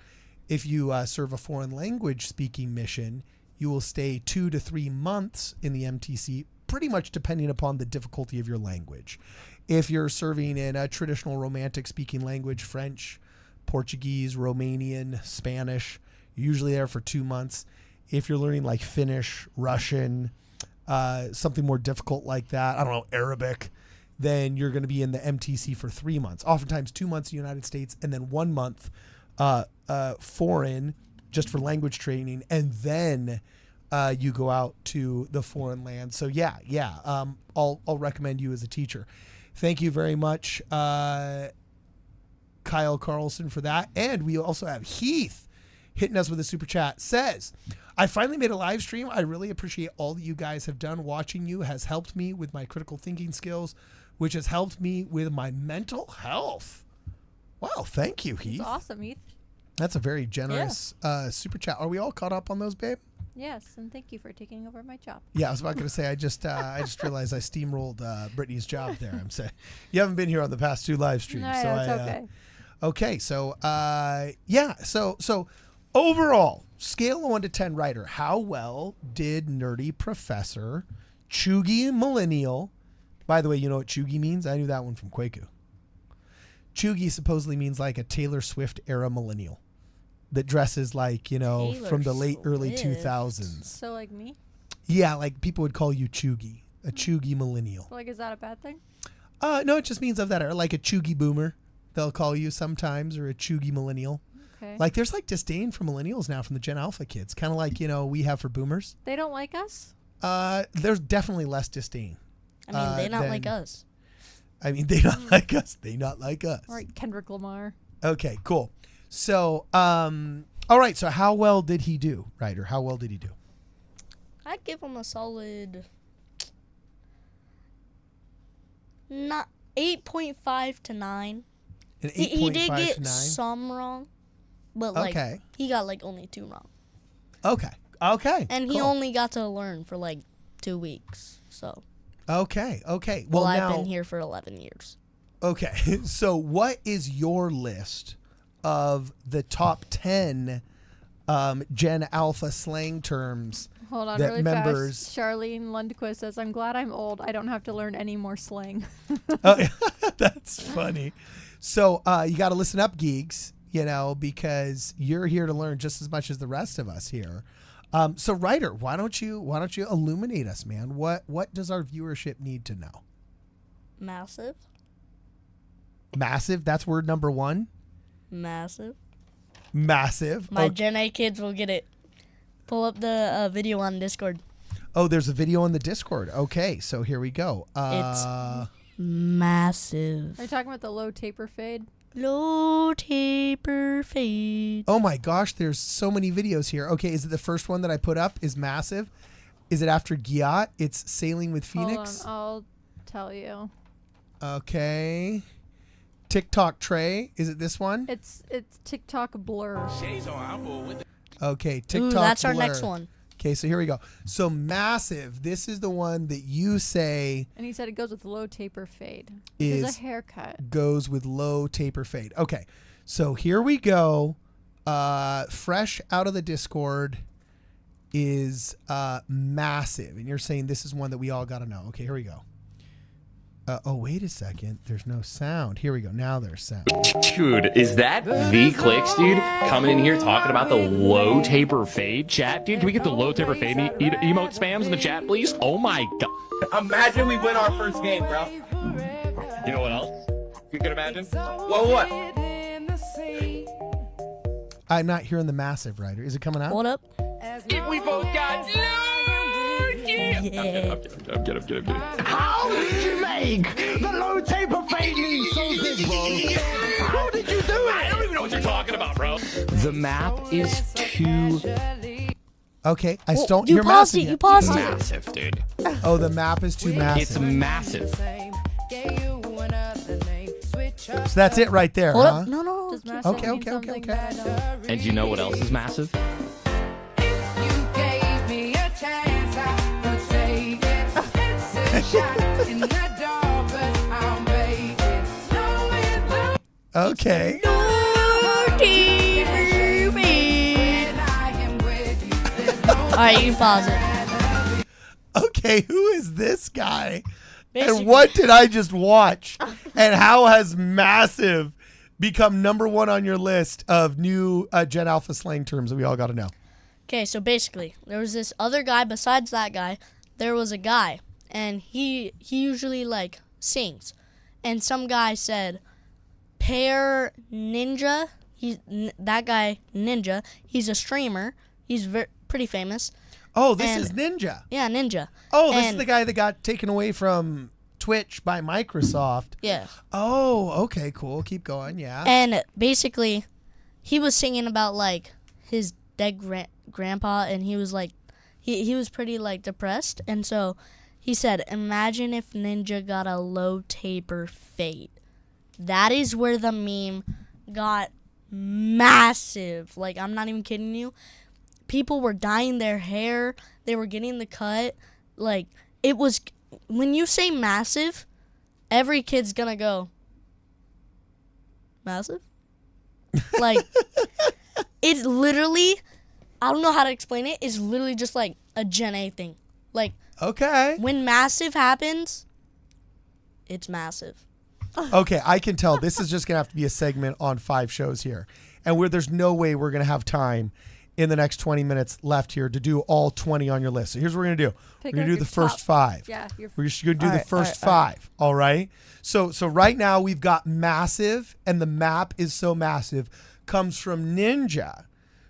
If you serve a foreign language speaking mission, you will stay 2 to 3 months in the MTC, pretty much depending upon the difficulty of your language. If you're serving in a traditional romantic speaking language, French, Portuguese, Romanian, Spanish, you're usually there for 2 months. If you're learning like Finnish, Russian, something more difficult like that, I don't know, Arabic, then you're going to be in the MTC for 3 months. Oftentimes 2 months in the United States and then 1 month foreign, just for language training, and then you go out to the foreign land. So I'll recommend you as a teacher. Thank you very much, Kyle Carlson, for that. And we also have Heath. hitting us with a super chat, says, I finally made a live stream. I really appreciate all that you guys have done. Watching you has helped me with my critical thinking skills, which has helped me with my mental health. Wow, thank you, Heath. That's awesome, Heath. That's a very generous super chat. Are we all caught up on those, babe? Yes, and thank you for taking over my job. Yeah, I was about to say, I just realized I steamrolled Brittany's job there. I'm saying you haven't been here on the past 2 live streams, No, so it's okay. Okay, so so overall, scale of 1 to 10, Ryder, how well did Nerdy Professor, Chuggy Millennial? By the way, you know what Chuggy means? I knew that one from Kwaku. Chuggy supposedly means like a Taylor Swift era millennial that dresses like, you know, Taylor from the late early Swift. 2000s. So like me? Yeah, like people would call you Chuggy, a Chuggy millennial. Like, is that a bad thing? No, it just means of that era, like a Chuggy boomer. They'll call you sometimes, or a Chuggy millennial. Okay. Like there's like disdain for millennials now from the Gen Alpha kids, kind of like, you know, we have for boomers. They don't like us? There's definitely less disdain. I mean, they not like us. I mean, they not like us. They not like us. All right, Kendrick Lamar. Okay, cool. So, all right. So, how well did he do, Ryder? How well did he do? I'd give him a solid 8.5 to 9. An 8.5 He did to get 9? some wrong, but like he got like only 2 wrong. Okay. Okay. And he only got to learn for like 2 weeks. So. Okay. Okay. Well, now, I've been here for 11 years. Okay. So, what is your list of the top 10 Gen Alpha slang terms? Hold on that really members... fast. Charlene Lundquist says, I'm glad I'm old. I don't have to learn any more slang. Oh, that's funny. So you got to listen up, geeks, you know, because you're here to learn just as much as the rest of us here. So Ryder, why don't you illuminate us, man? What does our viewership need to know? Massive. Massive. That's word number 1. Massive. Massive. My Gen A kids will get it. Pull up the video on Discord. Oh, there's a video on the Discord. Okay, so here we go. It's massive. Are you talking about the low taper fade? Low taper fade. Oh my gosh, there's so many videos here. Okay, is it the first one that I put up is massive? Is it after Giat? It's Sailing with Phoenix? Hold on, I'll tell you. Okay. TikTok Trey. Is it this one? It's TikTok Blur. Okay, TikTok Ooh, that's our Blur. next one. Okay, so here we go. So massive. This is the one that you say And he said it goes with low taper fade. Is It's a haircut. goes with low taper fade. Okay, so here we go. Fresh out of the Discord is massive, and you're saying this is one that we all got to know. Okay, here we go. Oh, wait a second. There's no sound. Here we go. Now there's sound. Dude, is that the clicks, dude? Coming in here talking about the low taper fade chat, dude. Can we get the low taper fade emote spams in the chat, please? Oh my god. Imagine we win our first game, bro. You know what else you could imagine? Well, what? I'm not hearing the massive, Ryder. Is it coming out? Hold up. If we both got Yeah. I'm kidding. How did you make the low taper fade me so big, bro? How did you do it? I don't even know what you're talking about, bro. The map is too Okay, I still don't You hear paused massive it. yet. You paused it. massive, dude. Oh, the map is too massive. It's massive. So that's it right there, Hold huh? up. No. Does massive Okay, mean okay, something okay. that I don't? And you know what else is massive? Okay. Alright, you can pause it. Okay, who is this guy? Basically- And what did I just watch? And how has massive become number 1 on your list of new Gen Alpha slang terms that we all got to know? Okay, so basically, there was this other guy. Besides that guy, there was a guy, and he usually like sings. And some guy said, "Pair Ninja." That guy Ninja. He's a streamer. He's pretty famous. Oh, this And- is Ninja. Yeah, Ninja. Oh, this is And- the guy that got taken away from Twitch by Microsoft. Yeah. Oh, okay, cool. Keep going. Yeah. And basically, he was singing about like his dead grandpa, and he was like, he was pretty like depressed, and so he said, imagine if Ninja got a low taper fade. That is where the meme got massive. Like, I'm not even kidding you. People were dyeing their hair. They were getting the cut. Like, it was, when you say massive, every kid's gonna go, massive? Like, it's literally, I don't know how to explain it. It's literally just like a Gen A thing. Like, Okay. when massive happens, it's massive. Okay, I can tell this is just going to have to be a segment on 5 shows here. And where there's no way we're going to have time in the next 20 minutes left here to do all 20 on your list. So here's what we're going to do. We're going to do the first 5. Yeah. We're just going to do the first 5. All right? So right now we've got massive, and the map is so massive, comes from Ninja,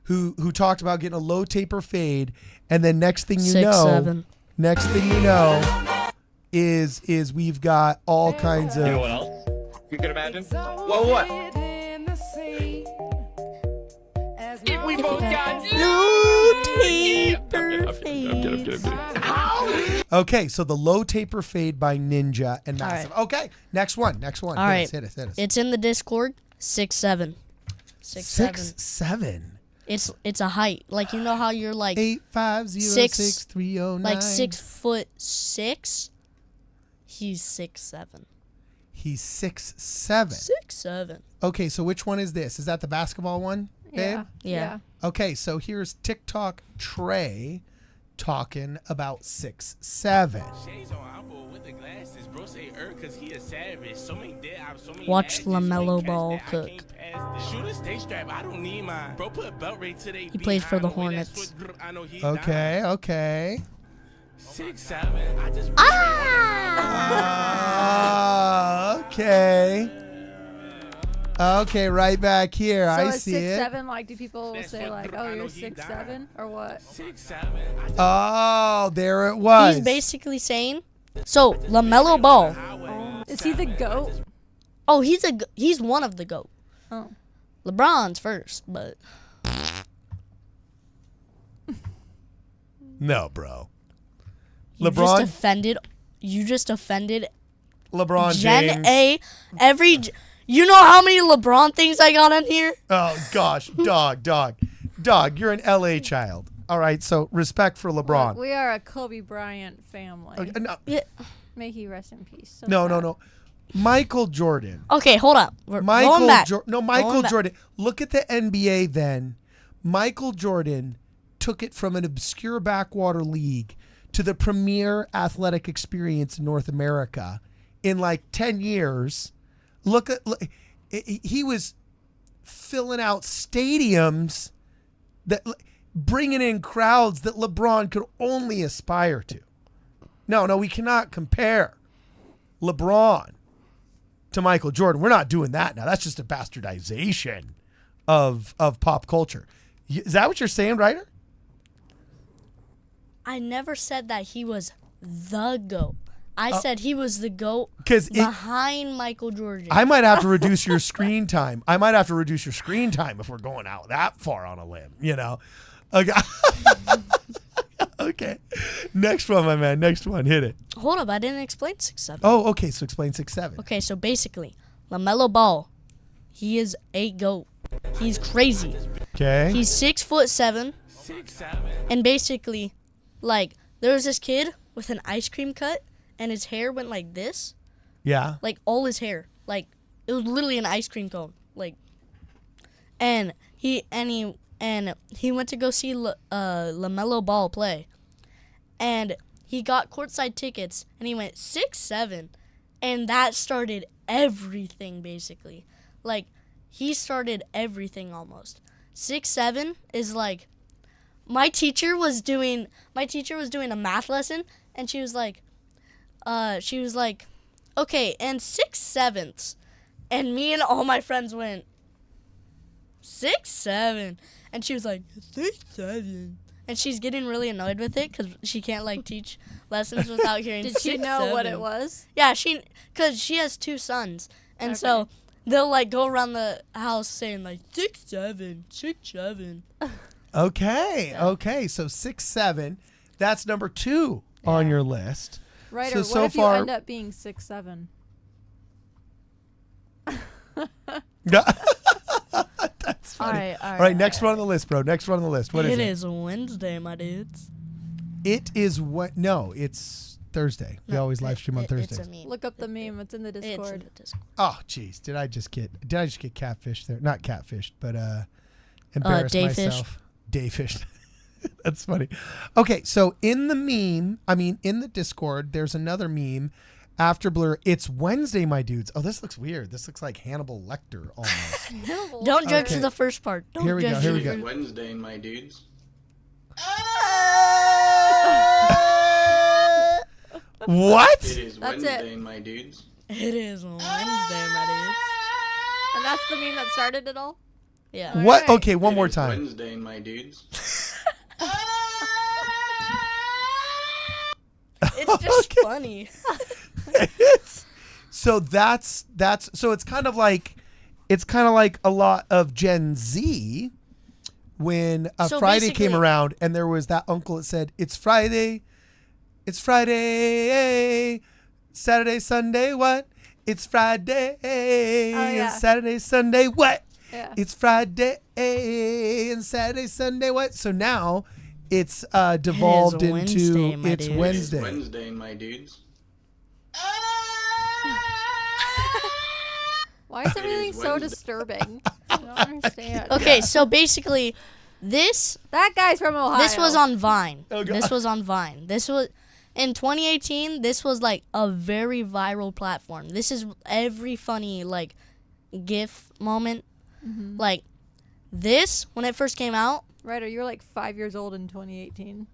who talked about getting a low taper fade, and then next thing you know, 6'7". is we've got all kinds of. You know what else? You can imagine? Well, what? We both got Low taper fade. Okay, so the low taper fade by Ninja and Massive. right. Okay, next one. All right. Hit us. It's in the Discord. 6'7". 6'7". 6'7". It's a height. Like, you know how you're like 8506309. like 6'6". He's 6'7". He's 6'7". 6'7". Okay, so which one is this? Is that the basketball one, babe? Yeah. Okay, so here's TikTok Trey talking about 6'7". Shades on, I'm bold with the glasses. Bro say cause he a savage. So many dead eyes, so many Watch ashes. LaMelo Can't Ball catch that, I cook. can't pass this. Shooters stay strapped, I don't need mine. Bro put a belt right to they He plays for the Hornets. Okay. 6'7". I just Okay. Okay, right back here. So I is see 6'7", it. like, do people say like, oh, you're 6'7", or what? 6'7". Oh, there it was. He's basically saying, so LaMelo Ball. Is he the GOAT? Oh, he's one of the GOAT. Oh. LeBron's first, but No, bro. you just offended LeBron Gen James. A. You know how many LeBron things I got on here? Oh gosh, dog, you're an LA child. All right, so respect for LeBron. Look, we are a Kobe Bryant family. Okay, no, Yeah. May he rest in peace. So no, sad. Michael Jordan. Okay, hold up. We're going back. Michael back. Jordan. Look at the NBA then. Michael Jordan took it from an obscure backwater league to the premier athletic experience in North America in like 10 years. Look, he was filling out stadiums, that bringing in crowds that LeBron could only aspire to. No, we cannot compare LeBron to Michael Jordan. We're not doing that now. That's just a bastardization of pop culture. Is that what you're saying, Ryder? I never said that he was the GOAT. I said he was the GOAT 'Cause behind Michael Jordan. I might have to reduce your screen time. if we're going out that far on a limb, you know? Okay. Okay. Next one, my man. Next one. Hit it. Hold up, I didn't explain 6'7". Oh, okay. So explain 6'7". Okay, so basically, LaMelo Ball, he is a GOAT. He's crazy. Okay. He's 6'7", and basically, like, there was this kid with an ice cream cut, and his hair went like this, Yeah. like all his hair, like it was literally an ice cream cone, like. And he went to go see LaMelo Ball play, and he got courtside tickets, and he went 6'7", and that started everything basically. Like, he started everything almost. 6'7" is like, my teacher was doing a math lesson, and she was like, okay, and 6/7, and me and all my friends went 6'7", and she was like 6'7", and she's getting really annoyed with it because she can't like teach lessons without hearing. Did she know what it 6'7". was? Yeah, because she has 2 sons, and so They'll like go around the house saying like 6'7", 6'7". Okay. Yeah. Okay. So 6'7". That's number 2 on your list. Ryder, So what if far, you end up being 6'7"? That's funny. All right. Next one on the list, bro. Next one on the list. What is it? It is Wednesday, my dudes. It is what? No, it's Thursday. We always live stream on Thursdays. It's a meme. Look up the meme. It's in the Discord. It's in the Discord. Oh, jeez. Did I just get catfished there? Not catfished, but embarrassed myself. Dayfished. That's funny. Okay, so in the Discord, there's another meme. After Blur, it's Wednesday, my dudes. Oh, this looks weird. This looks like Hannibal Lecter almost. Don't judge the first part. Don't Here we go. judge Here we the go. first- Wednesday, my dudes. What? It is That's Wednesday, it. my dudes. It is Wednesday, my dudes. And that's the meme that started it all? Yeah. What? Alright. Okay, one It more is time. Wednesday, my dudes. It's just funny. So that's so it's kind of like a lot of Gen Z when So Friday came basically- around and there was that uncle that said it's Friday, Saturday, Sunday, what? It's Friday, yeah. Saturday, Sunday, what? Yeah. It's Friday and Saturday, Sunday, what? So now it's devolved Wednesday, into my it's dude. Wednesday. It is Wednesday, my dudes. Why is It everything is so Wednesday. disturbing? I don't understand. Okay, so basically, That guy's from Ohio. this was on Vine. Oh, God. This was on Vine. This was in 2018. This was like a very viral platform. This is every funny like GIF moment. Like this when it first came out. Ryder, you were like 5 years old in 2018.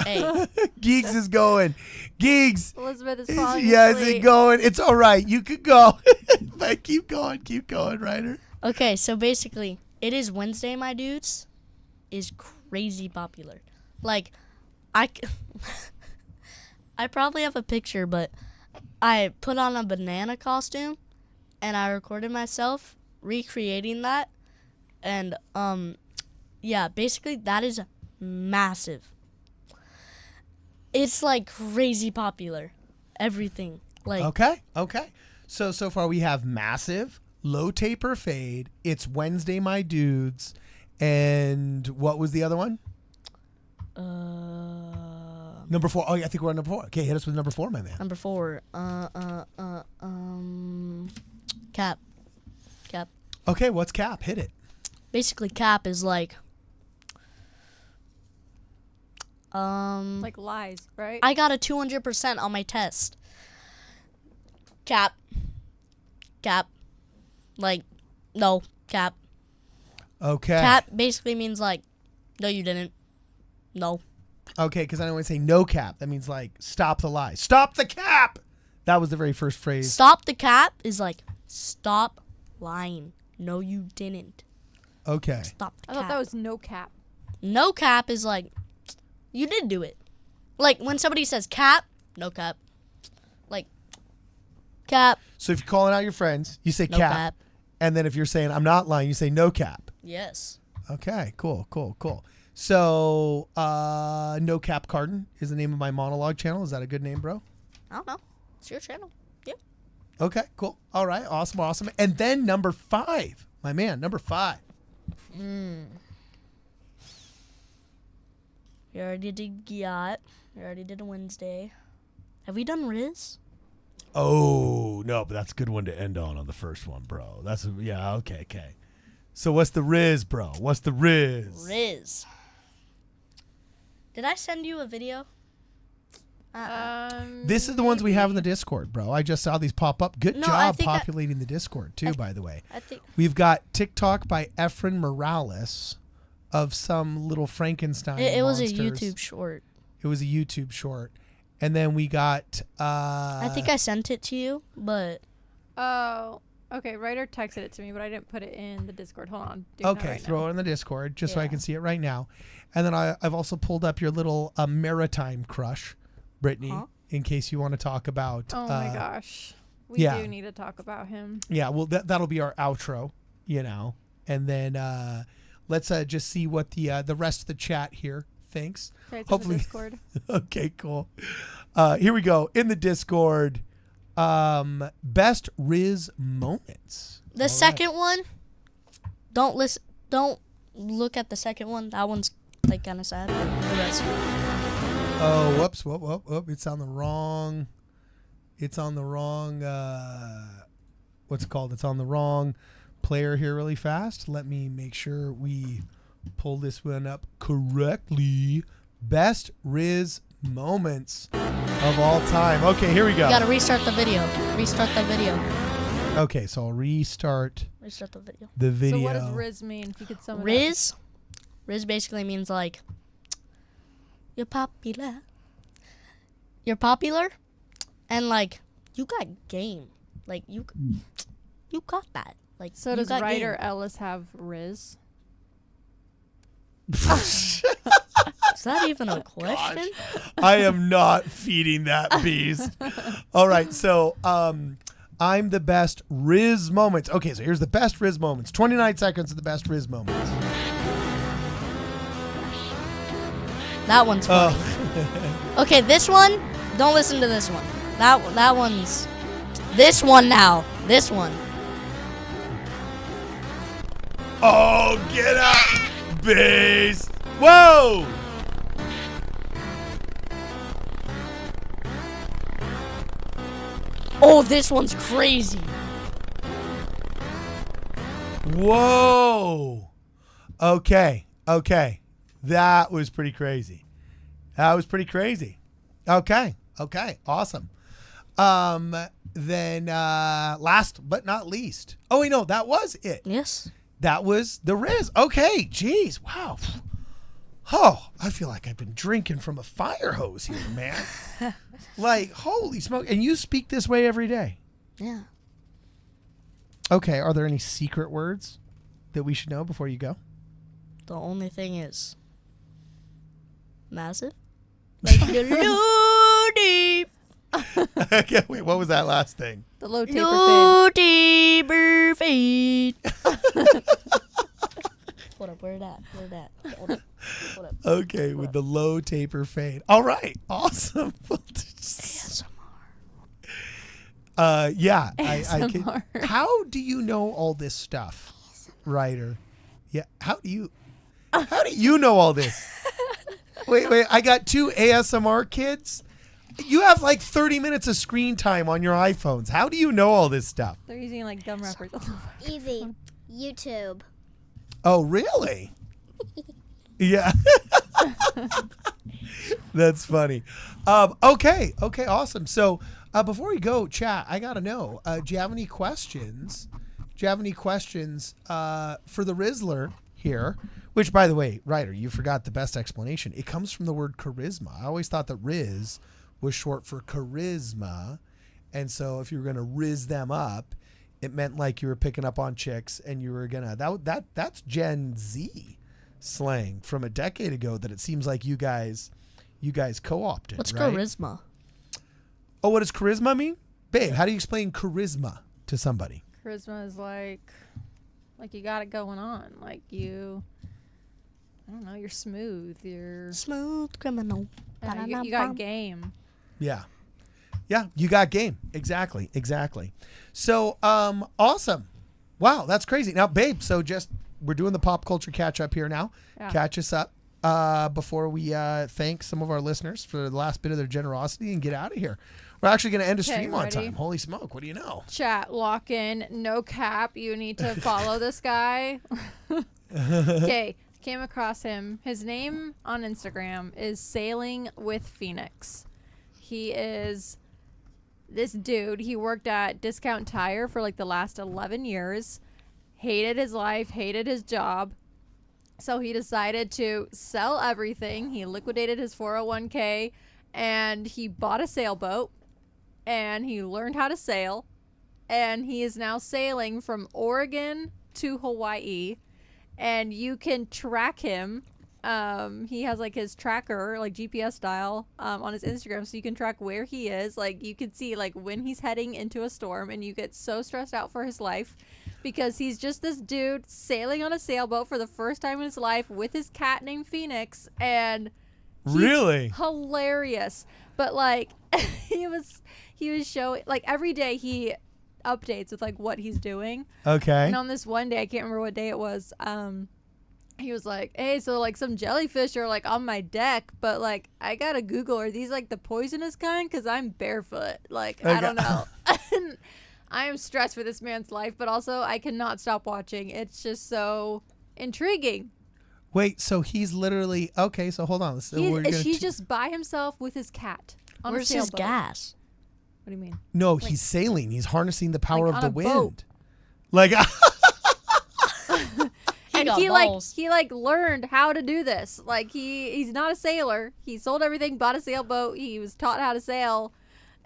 Hey, Geeks is going. Geeks. Elizabeth is falling Yeah, is asleep. it going? It's all right. You could go. But keep going, Ryder. okay, so basically, it is Wednesday, my dudes, is crazy popular. Like, I probably have a picture, but I put on a banana costume, and I recorded myself recreating that, and yeah, basically that is massive. It's like crazy popular, everything. Like, Okay. So far we have Massive, Low Taper Fade, It's Wednesday, My Dudes, and what was the other one? Number 4. Oh, yeah, I think we're on number 4. Okay, hit us with number 4, my man. Number 4, Cap. Okay, what's Cap? Hit it. Basically, Cap is like, Like lies, right? I got a 200% on my test. Cap. Like, no, Cap. Okay. Cap basically means like, no, you didn't. No. Okay, because I don't want to say no cap. That means like stop the lie. Stop the cap. That was the very first phrase. Stop the cap is like, stop lying. No, you didn't. Okay. Stop the I cap. thought that was no cap. No cap is like, you did do it. Like when somebody says cap, no cap. Like, cap, So if you're calling out your friends, you say no cap. cap. And then if you're saying I'm not lying, you say no cap. Yes. Okay, cool. So, No Cap Carden is the name of my monologue channel. Is that a good name, bro? I don't know. It's your channel. Yeah. Okay, cool. All right, awesome. And then number 5, my man, number 5. We already did Yacht. We already did a Wednesday. Have we done Riz? Oh, no, but that's a good one to end on the first one, bro. Okay. So what's the Riz, bro? What's the Riz? Riz. Did I send you a video? This is the ones we have in the Discord, bro. I just saw these pop up. Good No, I job think populating the Discord, too, by the way. I think. We've got TikTok by Efren Morales of some little Frankenstein It was a monsters. YouTube short. It was a YouTube short. And then we got... I think I sent it to you, but... Oh, okay. Ryder texted it to me, but I didn't put it in the Discord. Hold on. Doing that Okay, right throw now. it in the Discord just so I Yeah. can see it right now. And then I've also pulled up your little maritime crush, Brittany, Huh? in case you want to talk about... Oh my gosh. We do need to talk about him. Yeah, well, that'll be our outro, and then let's just see what the rest of the chat here thinks. Okay, it's Hopefully, in the Discord. Okay, cool. Here we go in the Discord. Best Riz moments. The second one. Don't listen. Don't look at the second one. That one's like kind of sad. The rest. Oh, whoops! Whoop! It's on the wrong. It's on the wrong. What's it called? It's on the wrong player here. Really fast. Let me make sure we pull this one up correctly. Best Riz moments of all time. Okay, here we go. You gotta restart the video. Restart the video. Okay, so I'll restart. Restart the video. The video. So what does Riz mean? If you could sum it up. Riz basically means like you're popular. You're popular, and like you got game. Like you got that. Like So you does got Ryder game. Ellis have Riz? Is that even a question? I am not feeding that beast. All right, so I'm the best Riz moments. Okay, so here's the best Riz moments. 29 seconds of the best Riz moments. That one's funny. Okay, this one. Don't listen to this one. That one's. This one now. This one. Oh, get up, beast. Whoa. Oh, this one's crazy. Whoa. Okay. That was pretty crazy. Okay. Awesome. Then last but not least. Oh, wait, no, that was it. Yes. That was the Riz. Okay. Jeez. Wow. Oh, I feel like I've been drinking from a fire hose here, man. Like, holy smoke. And you speak this way every day. Yeah. Okay. Are there any secret words that we should know before you go? The only thing is massive. Like the low deep. Okay, wait, what was that last thing? The low taper Low taper fade. Hold up, where that? Hold up. Okay, with the low taper fade. All right, awesome. Yeah, I can. How do you know all this stuff, Ryder? Yeah, how do you know all this? Wait, I got 2 ASMR kids. You have like 30 minutes of screen time on your iPhones. How do you know all this stuff? They're using like gum wrappers. Easy. YouTube. Oh, really? Yeah. That's funny. Okay, awesome. So before we go, chat, I got to know, do you have any questions? For the Rizzler here? Which, by the way, Ryder, you forgot the best explanation. It comes from the word charisma. I always thought that Riz was short for charisma. And so if you were going to Riz them up, it meant like you were picking up on chicks and you were going to... That's Gen Z slang from a decade ago that it seems like you guys co-opted. What's right? charisma? Oh, what does charisma mean? Babe, how do you explain charisma to somebody? Charisma is like you got it going on. Like you, I don't know, you're smooth. You're smooth criminal. You got game. Yeah, you got game. Exactly. So, awesome. Wow, that's crazy. Now, babe, so we're doing the pop culture catch up here now. Yeah. Catch us up before we thank some of our listeners for the last bit of their generosity and get out of here. We're actually going to end a stream on time. Holy smoke, what do you know? Chat, lock in, no cap. You need to follow this guy. Okay, came across him. His name on Instagram is Sailing with Phoenix. He is this dude. He worked at Discount Tire for like the last 11 years. Hated his life, hated his job. So he decided to sell everything. He liquidated his 401k and he bought a sailboat and he learned how to sail. And he is now sailing from Oregon to Hawaii. And you can track him he has like his tracker, like GPS style, on his Instagram, so you can track where he is. Like you can see like when he's heading into a storm, and you get so stressed out for his life because he's just this dude sailing on a sailboat for the first time in his life with his cat named Phoenix, and he's Really? hilarious. But like he was showing like every day he updates with like what he's doing. Okay. And on this one day, I can't remember what day it was, he was like, hey, so like some jellyfish are like on my deck, but like I gotta Google, are these like the poisonous kind? Because I'm barefoot. Like, I don't know. I am stressed for this man's life, but also I cannot stop watching. It's just so intriguing. Wait, so he's literally okay. So hold on. So He's just by himself with his cat on Where's a his sailboat. gas? What do you mean? No, Like- he's sailing. He's harnessing the power Like of on the a boat. wind. Like, And got he balls. learned how to do this. Like he's not a sailor. He sold everything, bought a sailboat. He was taught how to sail,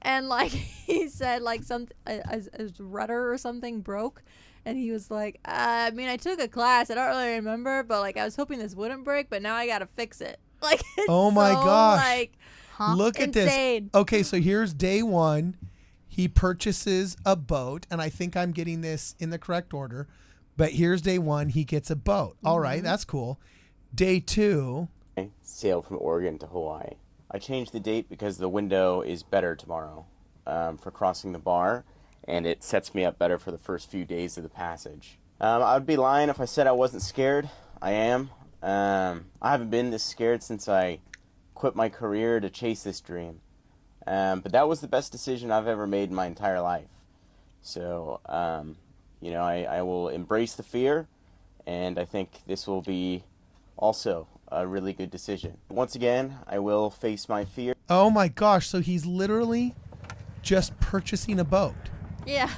and like he said, like his rudder or something broke, and he was like, I mean, I took a class. I don't really remember, but like I was hoping this wouldn't break, but now I gotta fix it. Like, it's oh my so, gosh! like, Look at insane. this. Okay, so here's day one. He purchases a boat, and I think I'm getting this in the correct order. But here's day one. He gets a boat. All right, that's cool. Day two. I sailed from Oregon to Hawaii. I changed the date because the window is better tomorrow for crossing the bar, and it sets me up better for the first few days of the passage. I would be lying if I said I wasn't scared. I am. I haven't been this scared since I quit my career to chase this dream. But that was the best decision I've ever made in my entire life. So, I will embrace the fear, and I think this will be also a really good decision. Once again, I will face my fear. Oh my gosh! So he's literally just purchasing a boat. Yeah.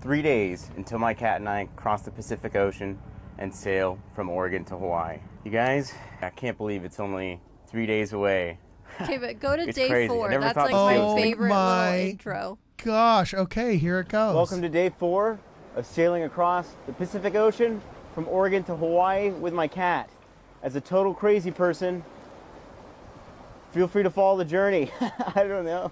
3 days until my cat and I cross the Pacific Ocean and sail from Oregon to Hawaii. You guys, I can't believe it's only 3 days away. Okay, but go to It's day crazy. I 4. never That's thought like this my day- favorite my little intro. Gosh. Okay, here it goes. Welcome to day 4 of sailing across the Pacific Ocean from Oregon to Hawaii with my cat. As a total crazy person, feel free to follow the journey. I don't know.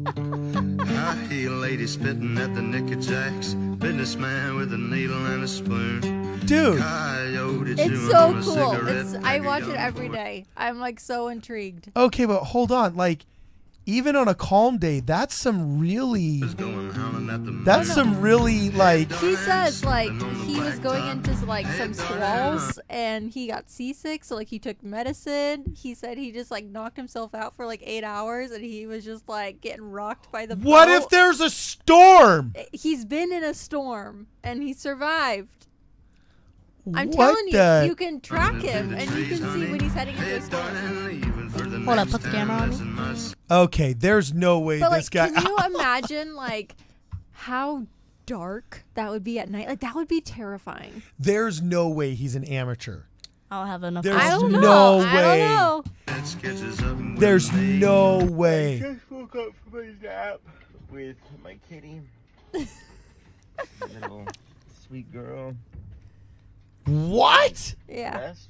I hear a lady spitting at the Nicky Jacks. Businessman with a needle and a spoon. Dude. It's so cool. I watch it every day. I'm like so intrigued. Okay, but hold on. Like, even on a calm day, that's some really. That's some really like. He says like he was going into like some squalls and he got seasick, so like he took medicine. He said he just like knocked himself out for like 8 hours and he was just like getting rocked by the What boat. if there's a storm? He's been in a storm and he survived. I'm What telling the- you, you can track him and you can see when he's heading into a storm. Hold up, put the camera on me. Okay, there's no way But this like, guy. can you imagine like how dark that would be at night? Like that would be terrifying. There's no way he's an amateur. I'll have enough. There's I don't know. no I way. don't know. There's no way. Just woke up from a nap with my kitty. Little sweet girl. What? Yeah. Best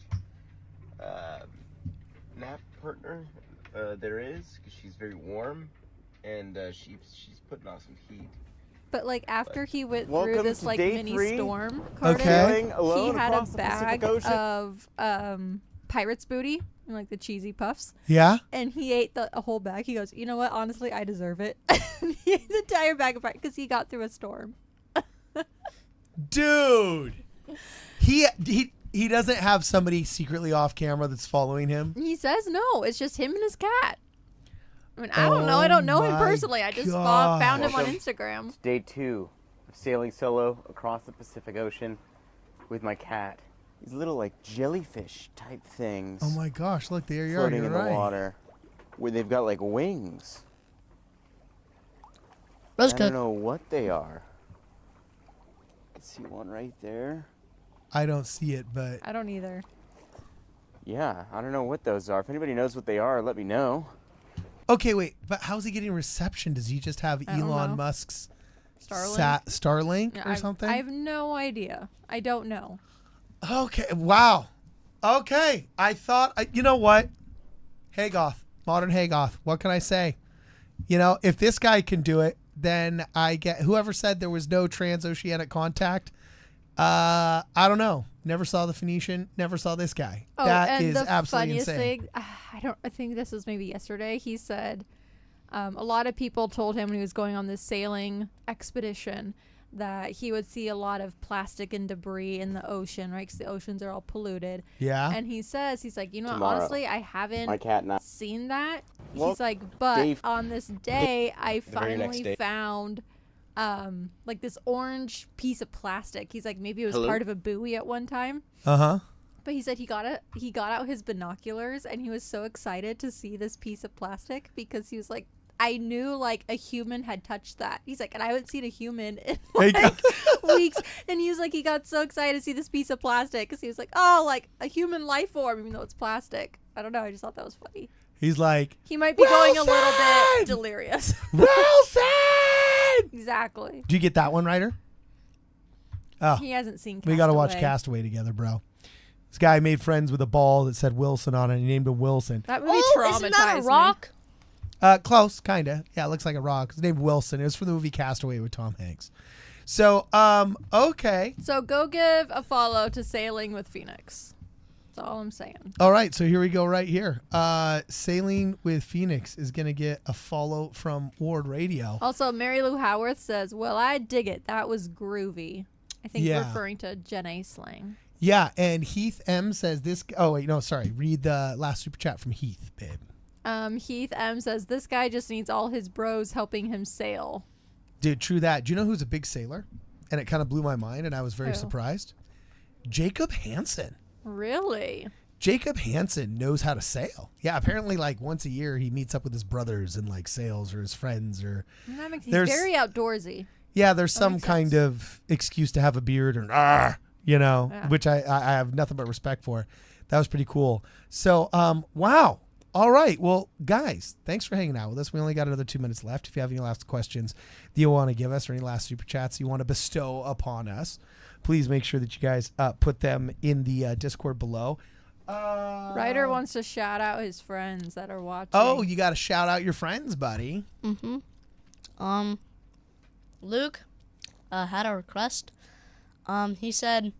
nap partner there is, because she's very warm, and she's putting on some heat. But like after he went Welcome through this to like day mini 3. storm, Okay. Sailing he alone had a across the Pacific bag Ocean. of pirate's booty, like the cheesy puffs. Yeah. And he ate a whole bag. He goes, you know what? Honestly, I deserve it. He ate the entire bag of pirates because he got through a storm. Dude. He doesn't have somebody secretly off camera that's following him. He says no. It's just him and his cat. I mean, I don't know. I don't know him my personally. I just gosh. found him on Welcome. Instagram. It's day 2 of sailing solo across the Pacific Ocean with my cat. These little like jellyfish type things Oh my gosh! Look, there you are. floating You're in the right. water, where they've got like wings. Rose I don't cook. know what they are. I can see one right there. I don't see it, but I don't either. Yeah, I don't know what those are. If anybody knows what they are, let me know. okay, wait. But how's he getting reception? Does he just have I don't Elon know. Musk's Starlink. Starlink Yeah, or something? I have no idea. I don't know. Okay. Wow. Okay. I thought, you know what? Hagoth, modern Hagoth. What can I say? You know, if this guy can do it, then I get whoever said there was no transoceanic contact. I don't know. Never saw the Phoenician. Never saw this guy. Oh, That and is the absolutely funniest insane. thing, I think this was maybe yesterday. He said a lot of people told him when he was going on this sailing expedition that he would see a lot of plastic and debris in the ocean, right? Because the oceans are all polluted. Yeah. And he says, he's like, you know, Tomorrow. honestly, I haven't My cat not. seen that. Well, He's like, but Dave- on this day, I The very next finally day. found like this orange piece of plastic. He's like, maybe it was Hello? part of a buoy at one time. Uh-huh. But he said he got out his binoculars and he was so excited to see this piece of plastic because he was like, I knew like a human had touched that. He's like, and I haven't seen a human in There you go. like weeks. And he was like, he got so excited to see this piece of plastic because he was like, oh, like a human life form, even though it's plastic. I don't know. I just thought that was funny. He's like, He might be going a little Wilson! bit delirious. Wilson! Exactly. Do you get that one, Ryder? Oh, He hasn't seen Castaway. we got to watch Castaway together, bro. This guy made friends with a ball that said Wilson on it, and he named him Wilson. That movie traumatized isn't that a me. rock? Close, kind of. Yeah, it looks like a rock. His name Wilson. It was for the movie Castaway with Tom Hanks. So, okay. So go give a follow to Sailing with Phoenix. That's all I'm saying. All right, so here we go right here. Sailing with Phoenix is going to get a follow from Ward Radio. Also, Mary Lou Howarth says, well, I dig it. That was groovy. I think Yeah. referring to Gen A slang. Yeah, and Heath M says this. Oh, wait, no, sorry. Read the last super chat from Heath, babe. Heath M says, this guy just needs all his bros helping him sail. Dude, true that. Do you know who's a big sailor? And it kind of blew my mind, and I was very Who? surprised. Jacob Hansen. Really? Jacob Hansen knows how to sail. Yeah, apparently, like, once a year, he meets up with his brothers and, like, sails, or his friends, or... He's There's- very outdoorsy. Yeah, there's That some makes kind sense. of excuse to have a beard, or, you know, Yeah. which I have nothing but respect for. That was pretty cool. So, wow. All right. Well, guys, thanks for hanging out with us. We only got another 2 minutes left. If you have any last questions that you want to give us or any last super chats you want to bestow upon us, please make sure that you guys put them in the Discord below. Ryder wants to shout out his friends that are watching. Oh, you got to shout out your friends, buddy. Mm-hmm. Luke had a request. He said,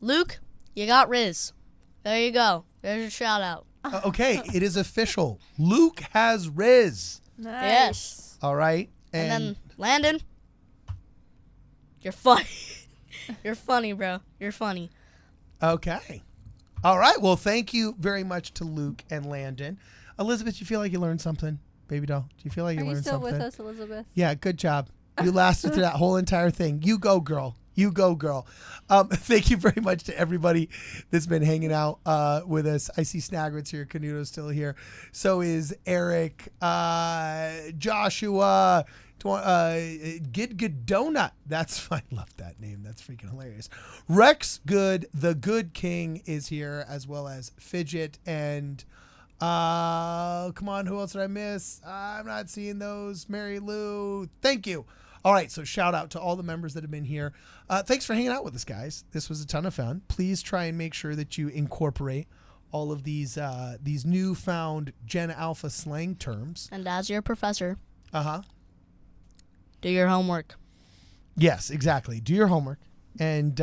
Luke, you got Riz. There you go. There's your shout out. Okay, it is official. Luke has Riz. Nice. Yes. All right. And then Landon, you're funny. You're funny, bro. You're funny. Okay. All right. Well, thank you very much to Luke and Landon. Elizabeth, you feel like you learned something? Baby doll, do you feel like Are you you learned still something? with us, Elizabeth? Yeah, good job. You lasted through that whole entire thing. You go, girl. You go, girl. Thank you very much to everybody that's been hanging out with us. I see Snagrit's here. Canuto's still here. So is Eric, Joshua, Gidgadona. That's fine. Love that name. That's freaking hilarious. Rex Good, the Good King, is here, as well as Fidget and... come on, who else did I miss? I'm not seeing those. Mary Lou, thank you. All right, so shout out to all the members that have been here. Thanks for hanging out with us, guys. This was a ton of fun. Please try and make sure that you incorporate all of these newfound Gen Alpha slang terms. And as your professor, Uh-huh. do your homework. Yes, exactly. Do your homework and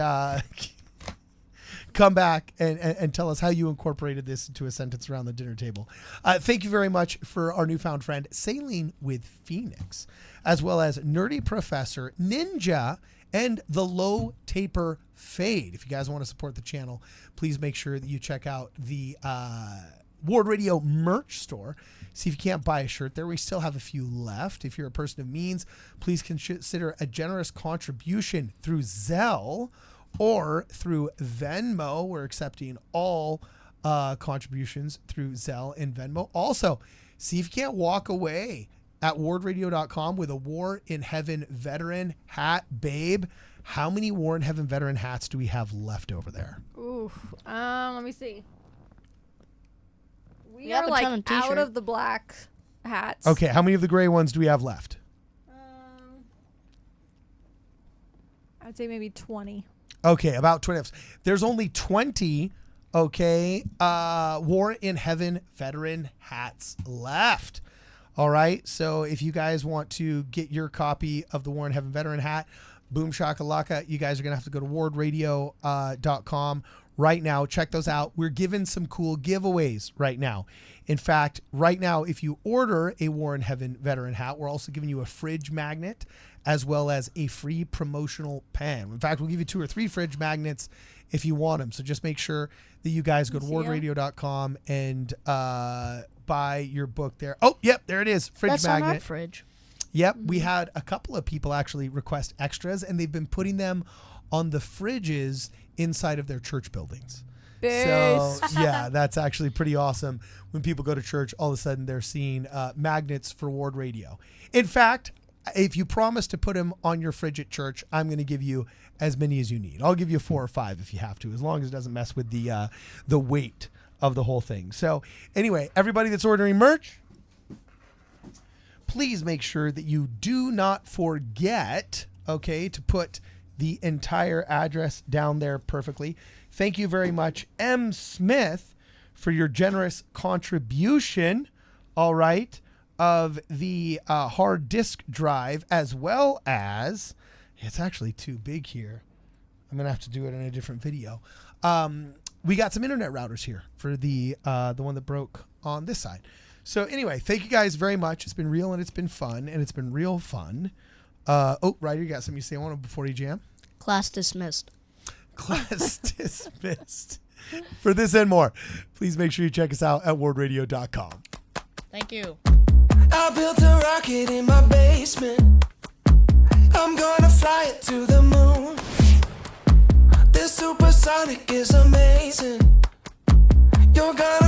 come back and tell us how you incorporated this into a sentence around the dinner table. Thank you very much for our newfound friend, Sailing with Phoenix, as well as Nerdy Professor, Ninja, and the Low Taper Fade. If you guys want to support the channel, please make sure that you check out the Ward Radio merch store. See if you can't buy a shirt there. We still have a few left. If you're a person of means, please consider a generous contribution through Zelle or through Venmo. We're accepting all contributions through Zelle and Venmo. Also, see if you can't walk away at wardradio.com with a War in Heaven veteran hat. Babe, how many War in Heaven veteran hats do we have left over there? Ooh. Let me see. We have are a like ton of out t-shirts. of the black hats. Okay, how many of the gray ones do we have left? I'd say maybe 20. Okay, about 20. There's only 20, okay, War in Heaven veteran hats left. All right, so if you guys want to get your copy of the War in Heaven veteran hat, boom shakalaka, you guys are going to have to go to wardradio.com right now. Check those out. We're giving some cool giveaways right now. In fact, right now, if you order a War in Heaven veteran hat, we're also giving you a fridge magnet as well as a free promotional pen. In fact, we'll give you 2 or 3 fridge magnets if you want them. So just make sure that you guys go to wardradio.com and buy your book there. Oh, yep, there it is. Fridge That's magnet. on our fridge. Yep, we had a couple of people actually request extras, and they've been putting them on the fridges inside of their church buildings. So, yeah, that's actually pretty awesome. When people go to church, all of a sudden they're seeing magnets for Ward Radio. In fact, if you promise to put them on your fridge at church, I'm going to give you as many as you need. I'll give you 4 or 5 if you have to, as long as it doesn't mess with the weight of the whole thing. So, anyway, everybody that's ordering merch, please make sure that you do not forget, okay, to put the entire address down there perfectly. Thank you very much, M. Smith, for your generous contribution, all right, of the hard disk drive, as well as, it's actually too big here. I'm going to have to do it in a different video. We got some internet routers here for the one that broke on this side. So anyway, thank you guys very much. It's been real and it's been fun, and it's been real fun. Oh, Ryder, you got something to say on it before you jam? Class dismissed. Class dismissed. For this and more, please make sure you check us out at wardradio.com. Thank you. I built a rocket in my basement. I'm gonna fly it to the moon. This supersonic is amazing. You're gonna